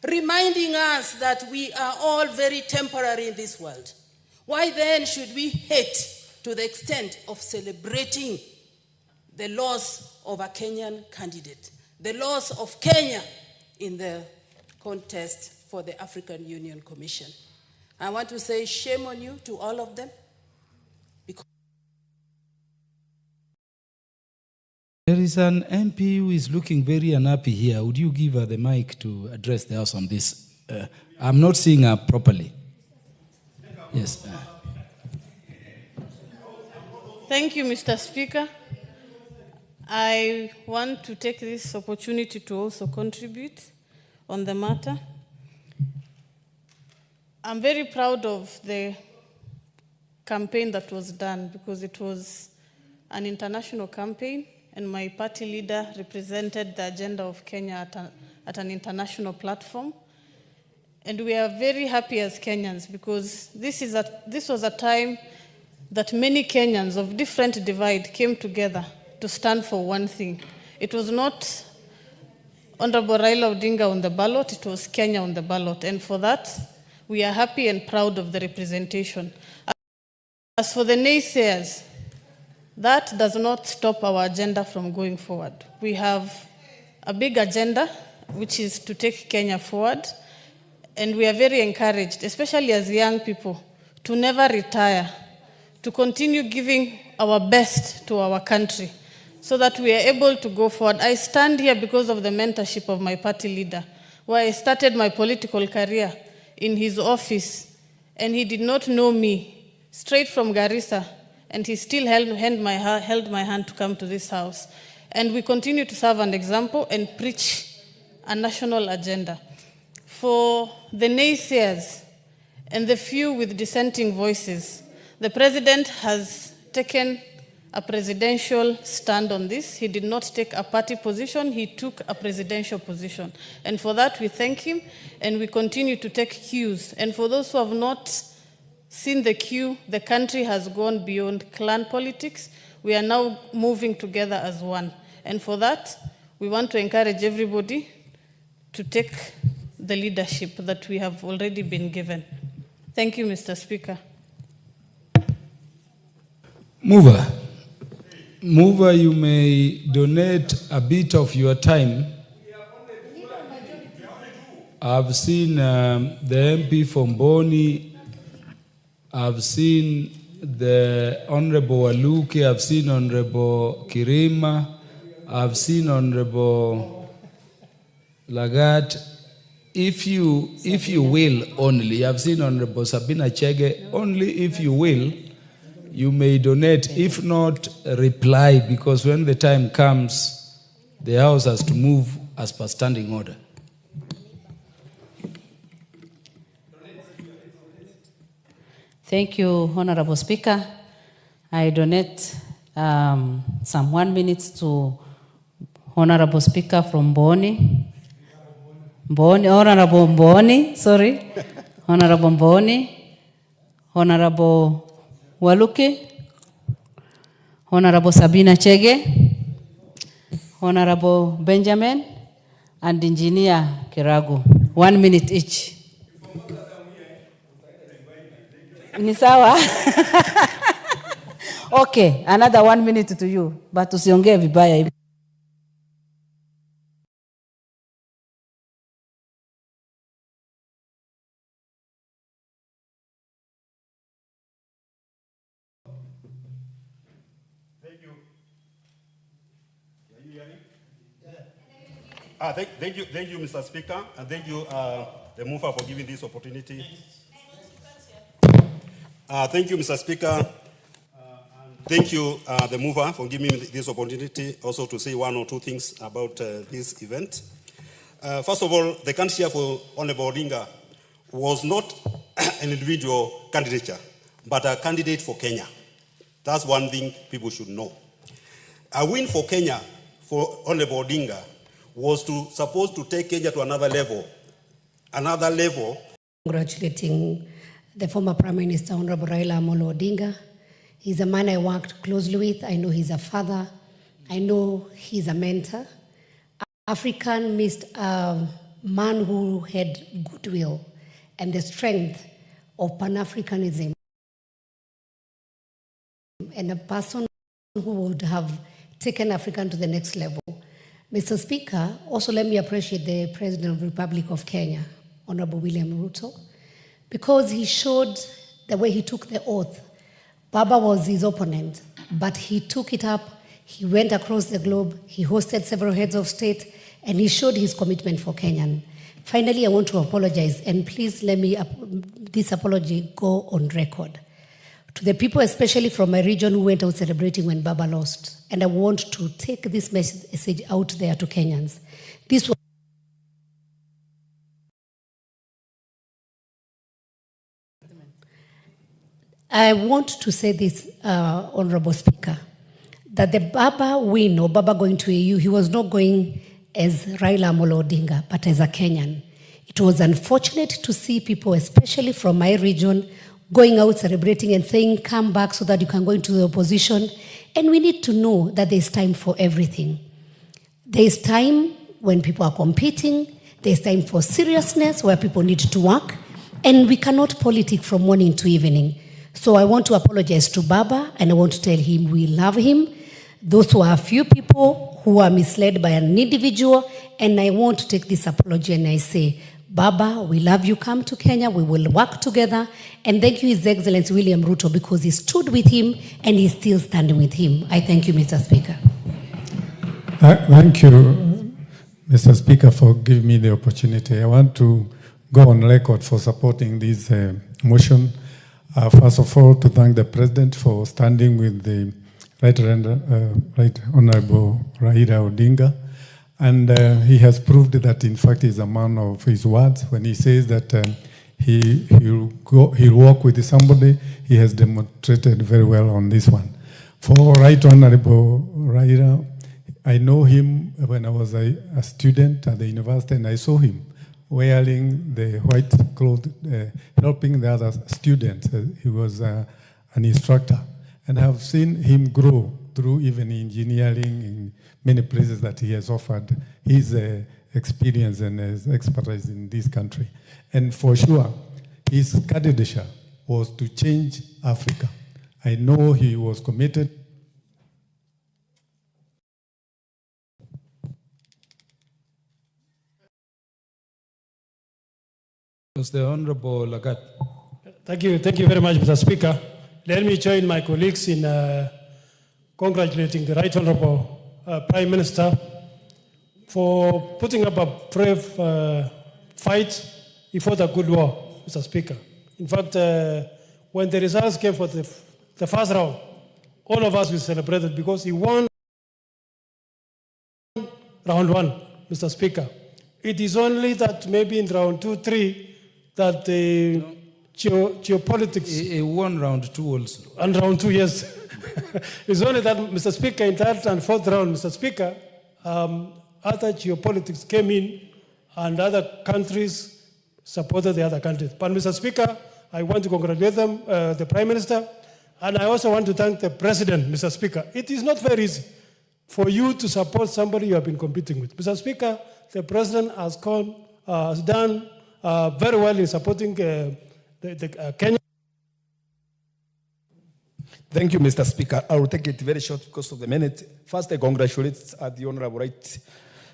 reminding us that we are all very temporary in this world. Why then should we hate to the extent of celebrating the loss of a Kenyan candidate, the loss of Kenya in the contest for the African Union Commission? I want to say shame on you to all of them. There is an MP who is looking very unhappy here. Would you give her the mic to address the House on this? I'm not seeing her properly. Yes. Thank you, Mr. Speaker. I want to take this opportunity to also contribute on the matter. I'm very proud of the campaign that was done because it was an international campaign. and my party leader represented the agenda of Kenya at an international platform. And we are very happy as Kenyans because this was a time that many Kenyans of different divide came together to stand for one thing. It was not Honorable Raila Odinga on the ballot, it was Kenya on the ballot. And for that, we are happy and proud of the representation. As for the naysayers, that does not stop our agenda from going forward. We have a big agenda, which is to take Kenya forward. And we are very encouraged, especially as young people, to never retire, to continue giving our best to our country so that we are able to go forward. I stand here because of the mentorship of my party leader, where I started my political career in his office, and he did not know me, straight from Garissa, and he still held my hand to come to this house. And we continue to serve an example and preach a national agenda. For the naysayers and the few with dissenting voices, the president has taken a presidential stand on this. He did not take a party position, he took a presidential position. And for that, we thank him, and we continue to take cues. And for those who have not seen the cue, the country has gone beyond clan politics. We are now moving together as one. And for that, we want to encourage everybody to take the leadership that we have already been given. Thank you, Mr. Speaker. Mover, you may donate a bit of your time. I've seen the MP from Boni. I've seen the Honorable Waluke. I've seen Honorable Kirima. I've seen Honorable Lagat. If you will only, I've seen Honorable Sabina Chege, only if you will, you may donate. If not, reply, because when the time comes, the House has to move as per standing order. Thank you, Honorable Speaker. I donate some 1 minute to Honorable Speaker from Boni. Honorable Mboni, sorry. Honorable Mboni, Honorable Waluke, Honorable Sabina Chege, Honorable Benjamin, and Engineer Kiragu. 1 minute each. Ni sawa? Okay, another 1 minute to you, but usiongee vibaya hivi. Thank you, Mr. Speaker, and thank you, the mover, for giving this opportunity. Thank you, Mr. Speaker. Thank you, the mover, for giving me this opportunity also to say one or two things about this event. First of all, the candidate for Honorable Odinga was not an individual candidature, but a candidate for Kenya. That's one thing people should know. A win for Kenya for Honorable Odinga was supposed to take Kenya to another level. Congratulating the former Prime Minister, Honorable Raila Amolo Odinga. He's a man I worked closely with. I know he's a father. I know he's a mentor. African missed a man who had goodwill and the strength of Pan-Africanism, and a person who would have taken Africa to the next level. Mr. Speaker, also let me appreciate the President of the Republic of Kenya, Honorable William Ruto, because he showed the way he took the oath. Baba was his opponent, but he took it up, he went across the globe, he hosted several heads of state, and he showed his commitment for Kenyan. Finally, I want to apologize, and please let me, this apology go on record. To the people, especially from my region, who went out celebrating when Baba lost. And I want to take this message out there to Kenyans. This was I want to say this, Honorable Speaker, that that the Baba win or Baba going to AU, he was not going as Raila Amolo Odinga, but as a Kenyan. It was unfortunate to see people, especially from my region, going out celebrating and saying, come back so that you can go into the opposition. And we need to know that there's time for everything. There's time when people are competing. There's time for seriousness where people need to work. And we cannot politic from morning to evening. So I want to apologize to Baba, and I want to tell him we love him. Those who are a few people who are misled by an individual, and I want to take this apology and I say, Baba, we love you. Come to Kenya. We will work together. And thank you, His Excellency William Ruto, because he stood with him and he's still standing with him. I thank you, Mr. Speaker. Thank you, Mr. Speaker, for giving me the opportunity. I want to go on record for supporting this motion. First of all, to thank the President for standing with the Right Honorable Raila Odinga. And he has proved that, in fact, he's a man of his words. When he says that he'll work with somebody, he has demonstrated very well on this one. For Right Honorable Raila, I know him when I was a student at the university, and I saw him wearing the white clothes, helping the other students. He was an instructor. And I have seen him grow through even engineering in many places that he has offered his experience and his expertise in this country. And for sure, his candidature was to change Africa. I know he was committed. The Honorable Lagat. Thank you very much, Mr. Speaker. Let me join my colleagues in congratulating the Right Honorable Prime Minister for putting up a brave fight. He fought a good war, Mr. Speaker. In fact, when the results came for the first round, all of us we celebrated because he won round one, Mr. Speaker. It is only that maybe in round 2, 3, that the geopolitics... He won round 2 also. And round 2, yes. It's only that, Mr. Speaker, in third and fourth round, Mr. Speaker, other geopolitics came in and other countries supported the other countries. But, Mr. Speaker, I want to congratulate them, the Prime Minister, and I also want to thank the President, Mr. Speaker. It is not very easy for you to support somebody you have been competing with. Mr. Speaker, the President has done very well in supporting Kenya. Thank you, Mr. Speaker. I will take it very short because of the minute. First, I congratulate the Honorable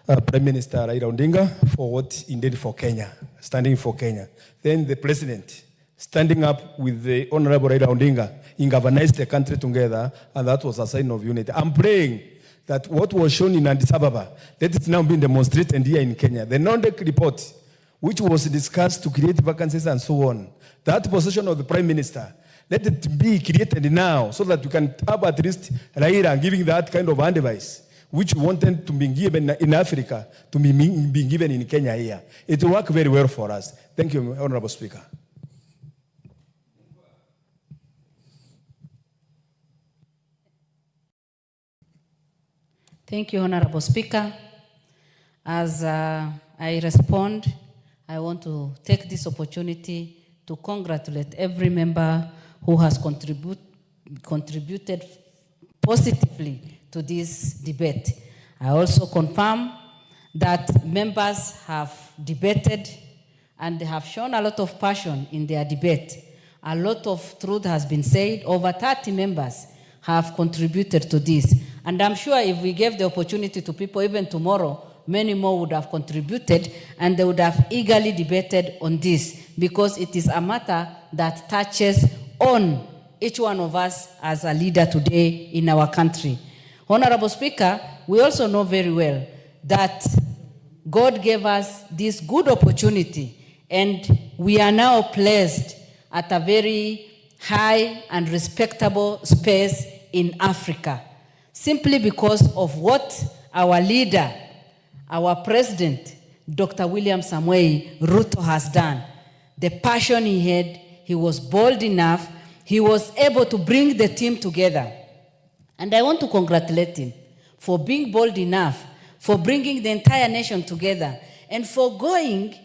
Prime Minister Raila Odinga for what he did for Kenya, standing for Kenya. Then the President, standing up with the Honorable Raila Odinga, he galvanized the country together, and that was a sign of unity. I'm praying that what was shown in Addis Ababa, let it now be demonstrated here in Kenya. The NONDEC report, which was discussed to create vacancies and so on, that position of the Prime Minister, let it be created now so that we can have at least Raila giving that kind of advice, which we wanted to be given in Africa, to be given in Kenya here. It will work very well for us. Thank you, Honorable Speaker. Thank you, Honorable Speaker. As I respond, I want to take this opportunity to congratulate every member who has contributed positively to this debate. I also confirm that members have debated and they have shown a lot of passion in their debate. A lot of truth has been said. Over 30 members have contributed to this. And I'm sure if we gave the opportunity to people, even tomorrow, many more would have contributed and they would have eagerly debated on this because it is a matter that touches on each one of us as a leader today in our country. Honorable Speaker, we also know very well that God gave us this good opportunity and we are now placed at a very high and respectable space in Africa, simply because of what our leader, our President, Dr. William Samoei Ruto has done. The passion he had, he was bold enough, he was able to bring the team together. And I want to congratulate him for being bold enough, for bringing the entire nation together, and for going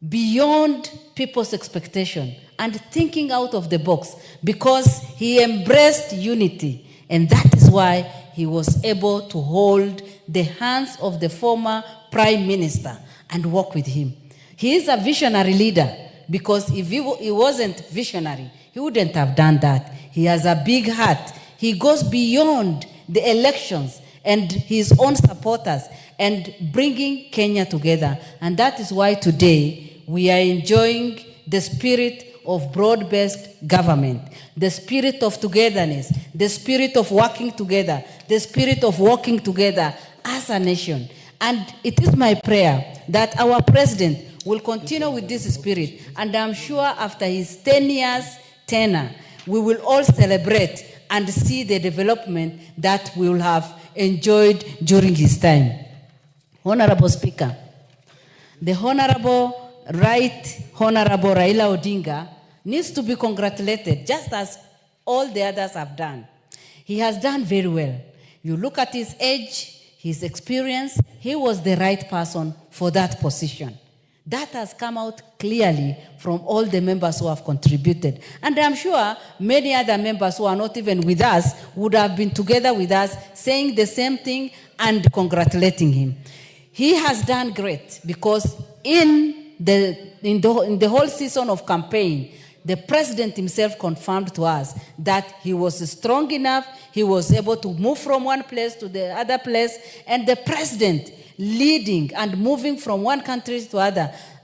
beyond people's expectation and thinking out of the box, because he embraced unity. And that is why he was able to hold the hands of the former prime minister and work with him. He is a visionary leader, because if he wasn't visionary, he wouldn't have done that. He has a big heart. He goes beyond the elections and his own supporters and bringing Kenya together. And that is why today we are enjoying the spirit of broad-based government, the spirit of togetherness, the spirit of working together, the spirit of working together as a nation. And it is my prayer that our president will continue with this spirit. And I'm sure after his 10 years tenure, we will all celebrate and see the development that we will have enjoyed during his time. Honorable Speaker, the Honorable Raila Odinga needs to be congratulated, just as all the others have done. He has done very well. You look at his age, his experience, he was the right person for that position. That has come out clearly from all the members who have contributed. And I'm sure many other members who are not even with us would have been together with us saying the same thing and congratulating him. He has done great, because in the whole season of campaign, the president himself confirmed to us that he was strong enough, he was able to move from one place to the other place, and the president leading and moving from one country to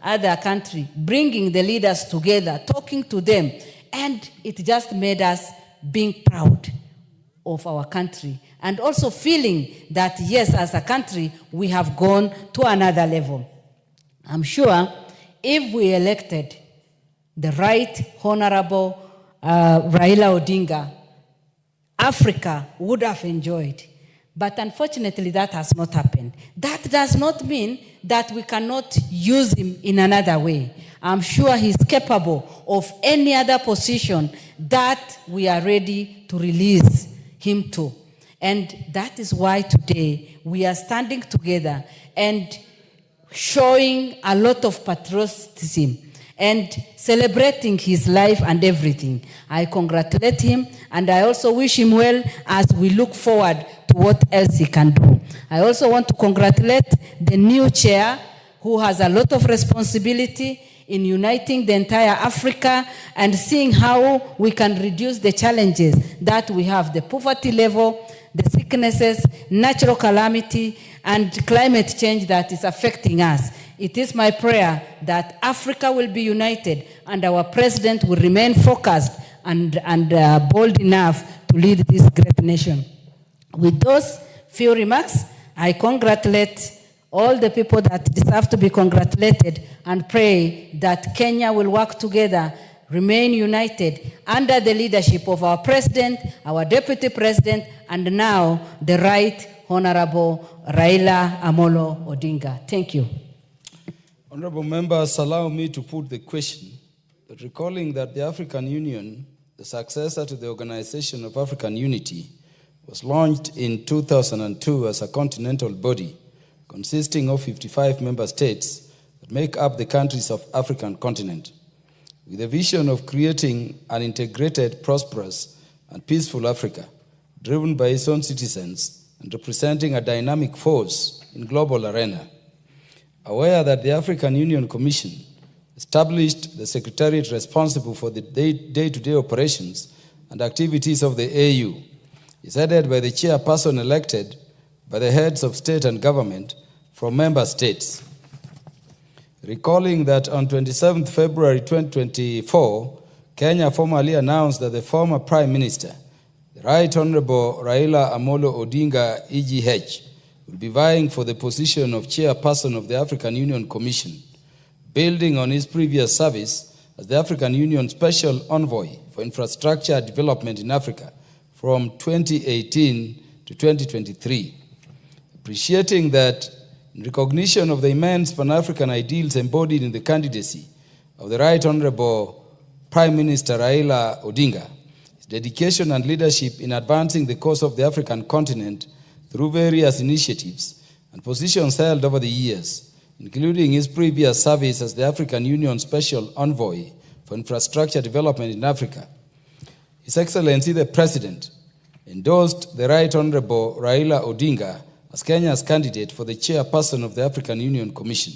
other country, bringing the leaders together, talking to them, and it just made us being proud of our country, and also feeling that yes, as a country, we have gone to another level. I'm sure if we elected the right Honorable Raila Odinga, Africa would have enjoyed. But unfortunately, that has not happened. That does not mean that we cannot use him in another way. I'm sure he's capable of any other position that we are ready to release him to. And that is why today we are standing together and showing a lot of patriotism and celebrating his life and everything. I congratulate him, and I also wish him well as we look forward to what else he can do. I also want to congratulate the new chair, who has a lot of responsibility in uniting the entire Africa and seeing how we can reduce the challenges that we have, the poverty level, the sicknesses, natural calamity, and climate change that is affecting us. It is my prayer that Africa will be united and our president will remain focused and bold enough to lead this great nation. With those few remarks, I congratulate all the people that deserve to be congratulated and pray that Kenya will work together, remain united under the leadership of our president, our deputy president, and now the right Honorable Raila Amolo Odinga. Thank you. Honorable members, allow me to put the question, that recalling that the African Union, the successor to the Organization of African Unity, was launched in 2002 as a continental body consisting of 55 member states that make up the countries of African continent, with a vision of creating an integrated, prosperous, and peaceful Africa, driven by its own citizens and representing a dynamic force in global arena. Aware that the African Union Commission established the secretariat responsible for the day-to-day operations and activities of the AU, is headed by the chairperson elected by the heads of state and government from member states. Recalling that on 27 February 2024, Kenya formally announced that the former Prime Minister, the Right Honorable Raila Amolo Odinga, EGH, will be vying for the position of chairperson of the African Union Commission, building on his previous service as the African Union Special Envoy for Infrastructure Development in Africa from 2018 to 2023. Appreciating that in recognition of the immense Pan-African ideals embodied in the candidacy of the Right Honorable Prime Minister Raila Odinga, his dedication and leadership in advancing the cause of the African continent through various initiatives and positions held over the years, including his previous service as the African Union Special Envoy for Infrastructure Development in Africa. His Excellency the President endorsed the Right Honorable Raila Odinga as Kenya's candidate for the chairperson of the African Union Commission,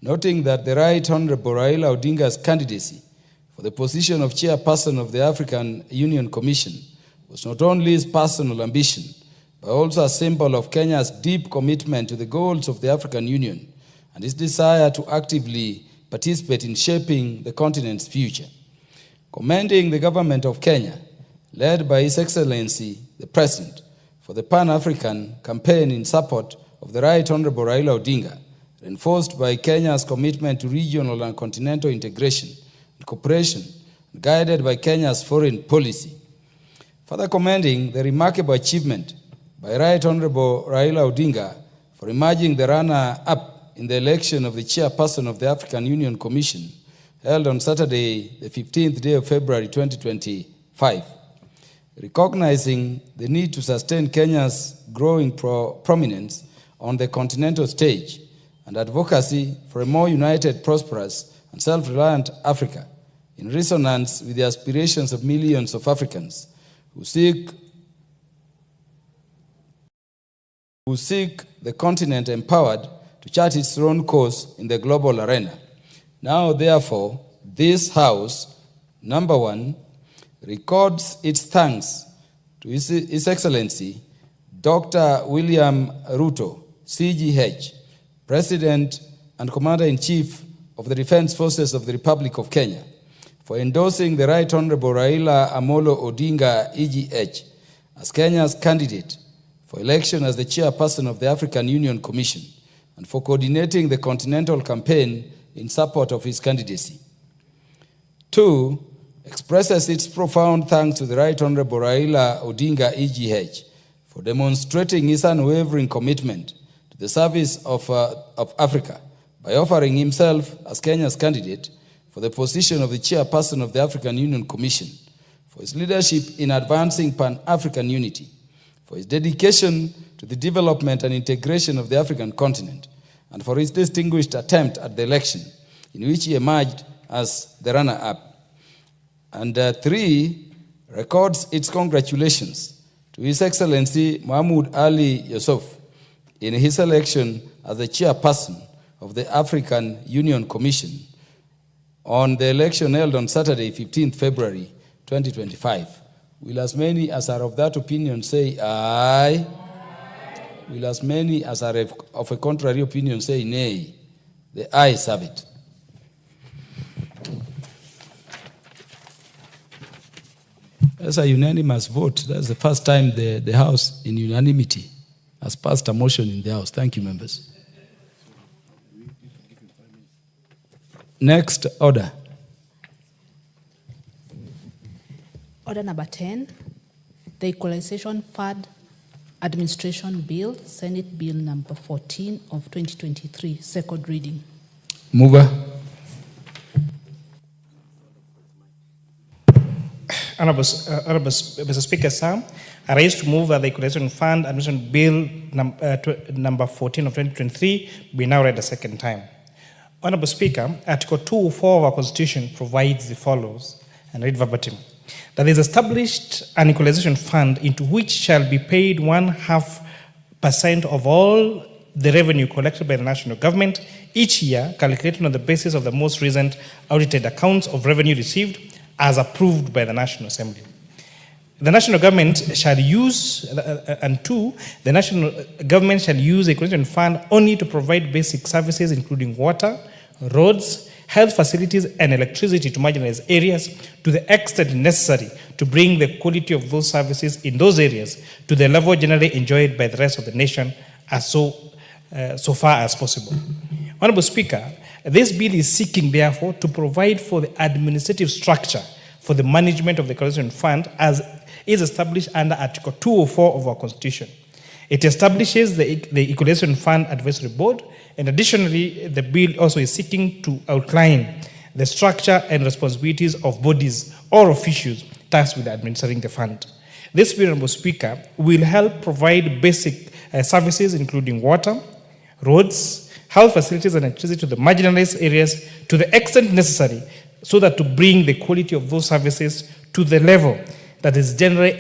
noting that the Right Honorable Raila Odinga's candidacy for the position of chairperson of the African Union Commission was not only his personal ambition, but also a symbol of Kenya's deep commitment to the goals of the African Union and his desire to actively participate in shaping the continent's future. Commending the government of Kenya, led by His Excellency the President, for the Pan-African campaign in support of the Right Honorable Raila Odinga, reinforced by Kenya's commitment to regional and continental integration and cooperation, guided by Kenya's foreign policy. Further commending the remarkable achievement by Right Honorable Raila Odinga for emerging the runner-up in the election of the chairperson of the African Union Commission, held on Saturday, the 15th day of February 2025. Recognizing the need to sustain Kenya's growing prominence on the continental stage and advocacy for a more united, prosperous, and self-reliant Africa, in resonance with the aspirations of millions of Africans who seek the continent empowered to chart its own course in the global arena. Now, therefore, this House, number one, records its thanks to His Excellency Dr. William Ruto, CGH, President and Commander-in-Chief of the Defense Forces of the Republic of Kenya, for endorsing the Right Honorable Raila Amolo Odinga, EGH, as Kenya's candidate for election as the chairperson of the African Union Commission, and for coordinating the continental campaign in support of his candidacy. Two, expresses its profound thanks to the Right Honorable Raila Odinga, EGH, for demonstrating his unwavering commitment to the service of Africa by offering himself as Kenya's candidate for the position of the chairperson of the African Union Commission, for his leadership in advancing Pan-African unity, for his dedication to the development and integration of the African continent, and for his distinguished attempt at the election, in which he emerged as the runner-up. And three, records its congratulations to His Excellency Mahmoud Ali Yusuf in his election as the chairperson of the African Union Commission on the election held on Saturday, 15th February 2025. Will as many as are of that opinion say aye? Will as many as are of a contrary opinion say nay? The ayes have it. That's a unanimous vote. That's the first time the House, in unanimity, has passed a motion in the House. Thank you, members. Next order. Order number 10, the Equalization Fund Administration Bill, Senate Bill number 14 of 2023, second reading. Mover. Honorable Mr. Speaker, sir, I raise to move that the Equalization Fund Administration Bill number 14 of 2023 be now read a second time. Honorable Speaker, Article 204 of our Constitution provides the follows, and read verbatim, that is established an equalization fund into which shall be paid 0.5% of all the revenue collected by the national government each year, calculated on the basis of the most recent audited accounts of revenue received as approved by the National Assembly. The national government shall use, and two, the national government shall use the equalization fund only to provide basic services including water, roads, health facilities, and electricity to marginalized areas to the extent necessary to bring the quality of those services in those areas to the level generally enjoyed by the rest of the nation as so far as possible. Honorable Speaker, this bill is seeking, therefore, to provide for the administrative structure for the management of the Equalization Fund as is established under Article 204 of our Constitution. It establishes the Equalization Fund Advisory Board, and additionally, the bill also is seeking to outline the structure and responsibilities of bodies or officials tasked with administering the fund. This bill, Honorable Speaker, will help provide basic services including water, roads, health facilities and electricity to the marginalized areas to the extent necessary so that to bring the quality of those services to the level that is generally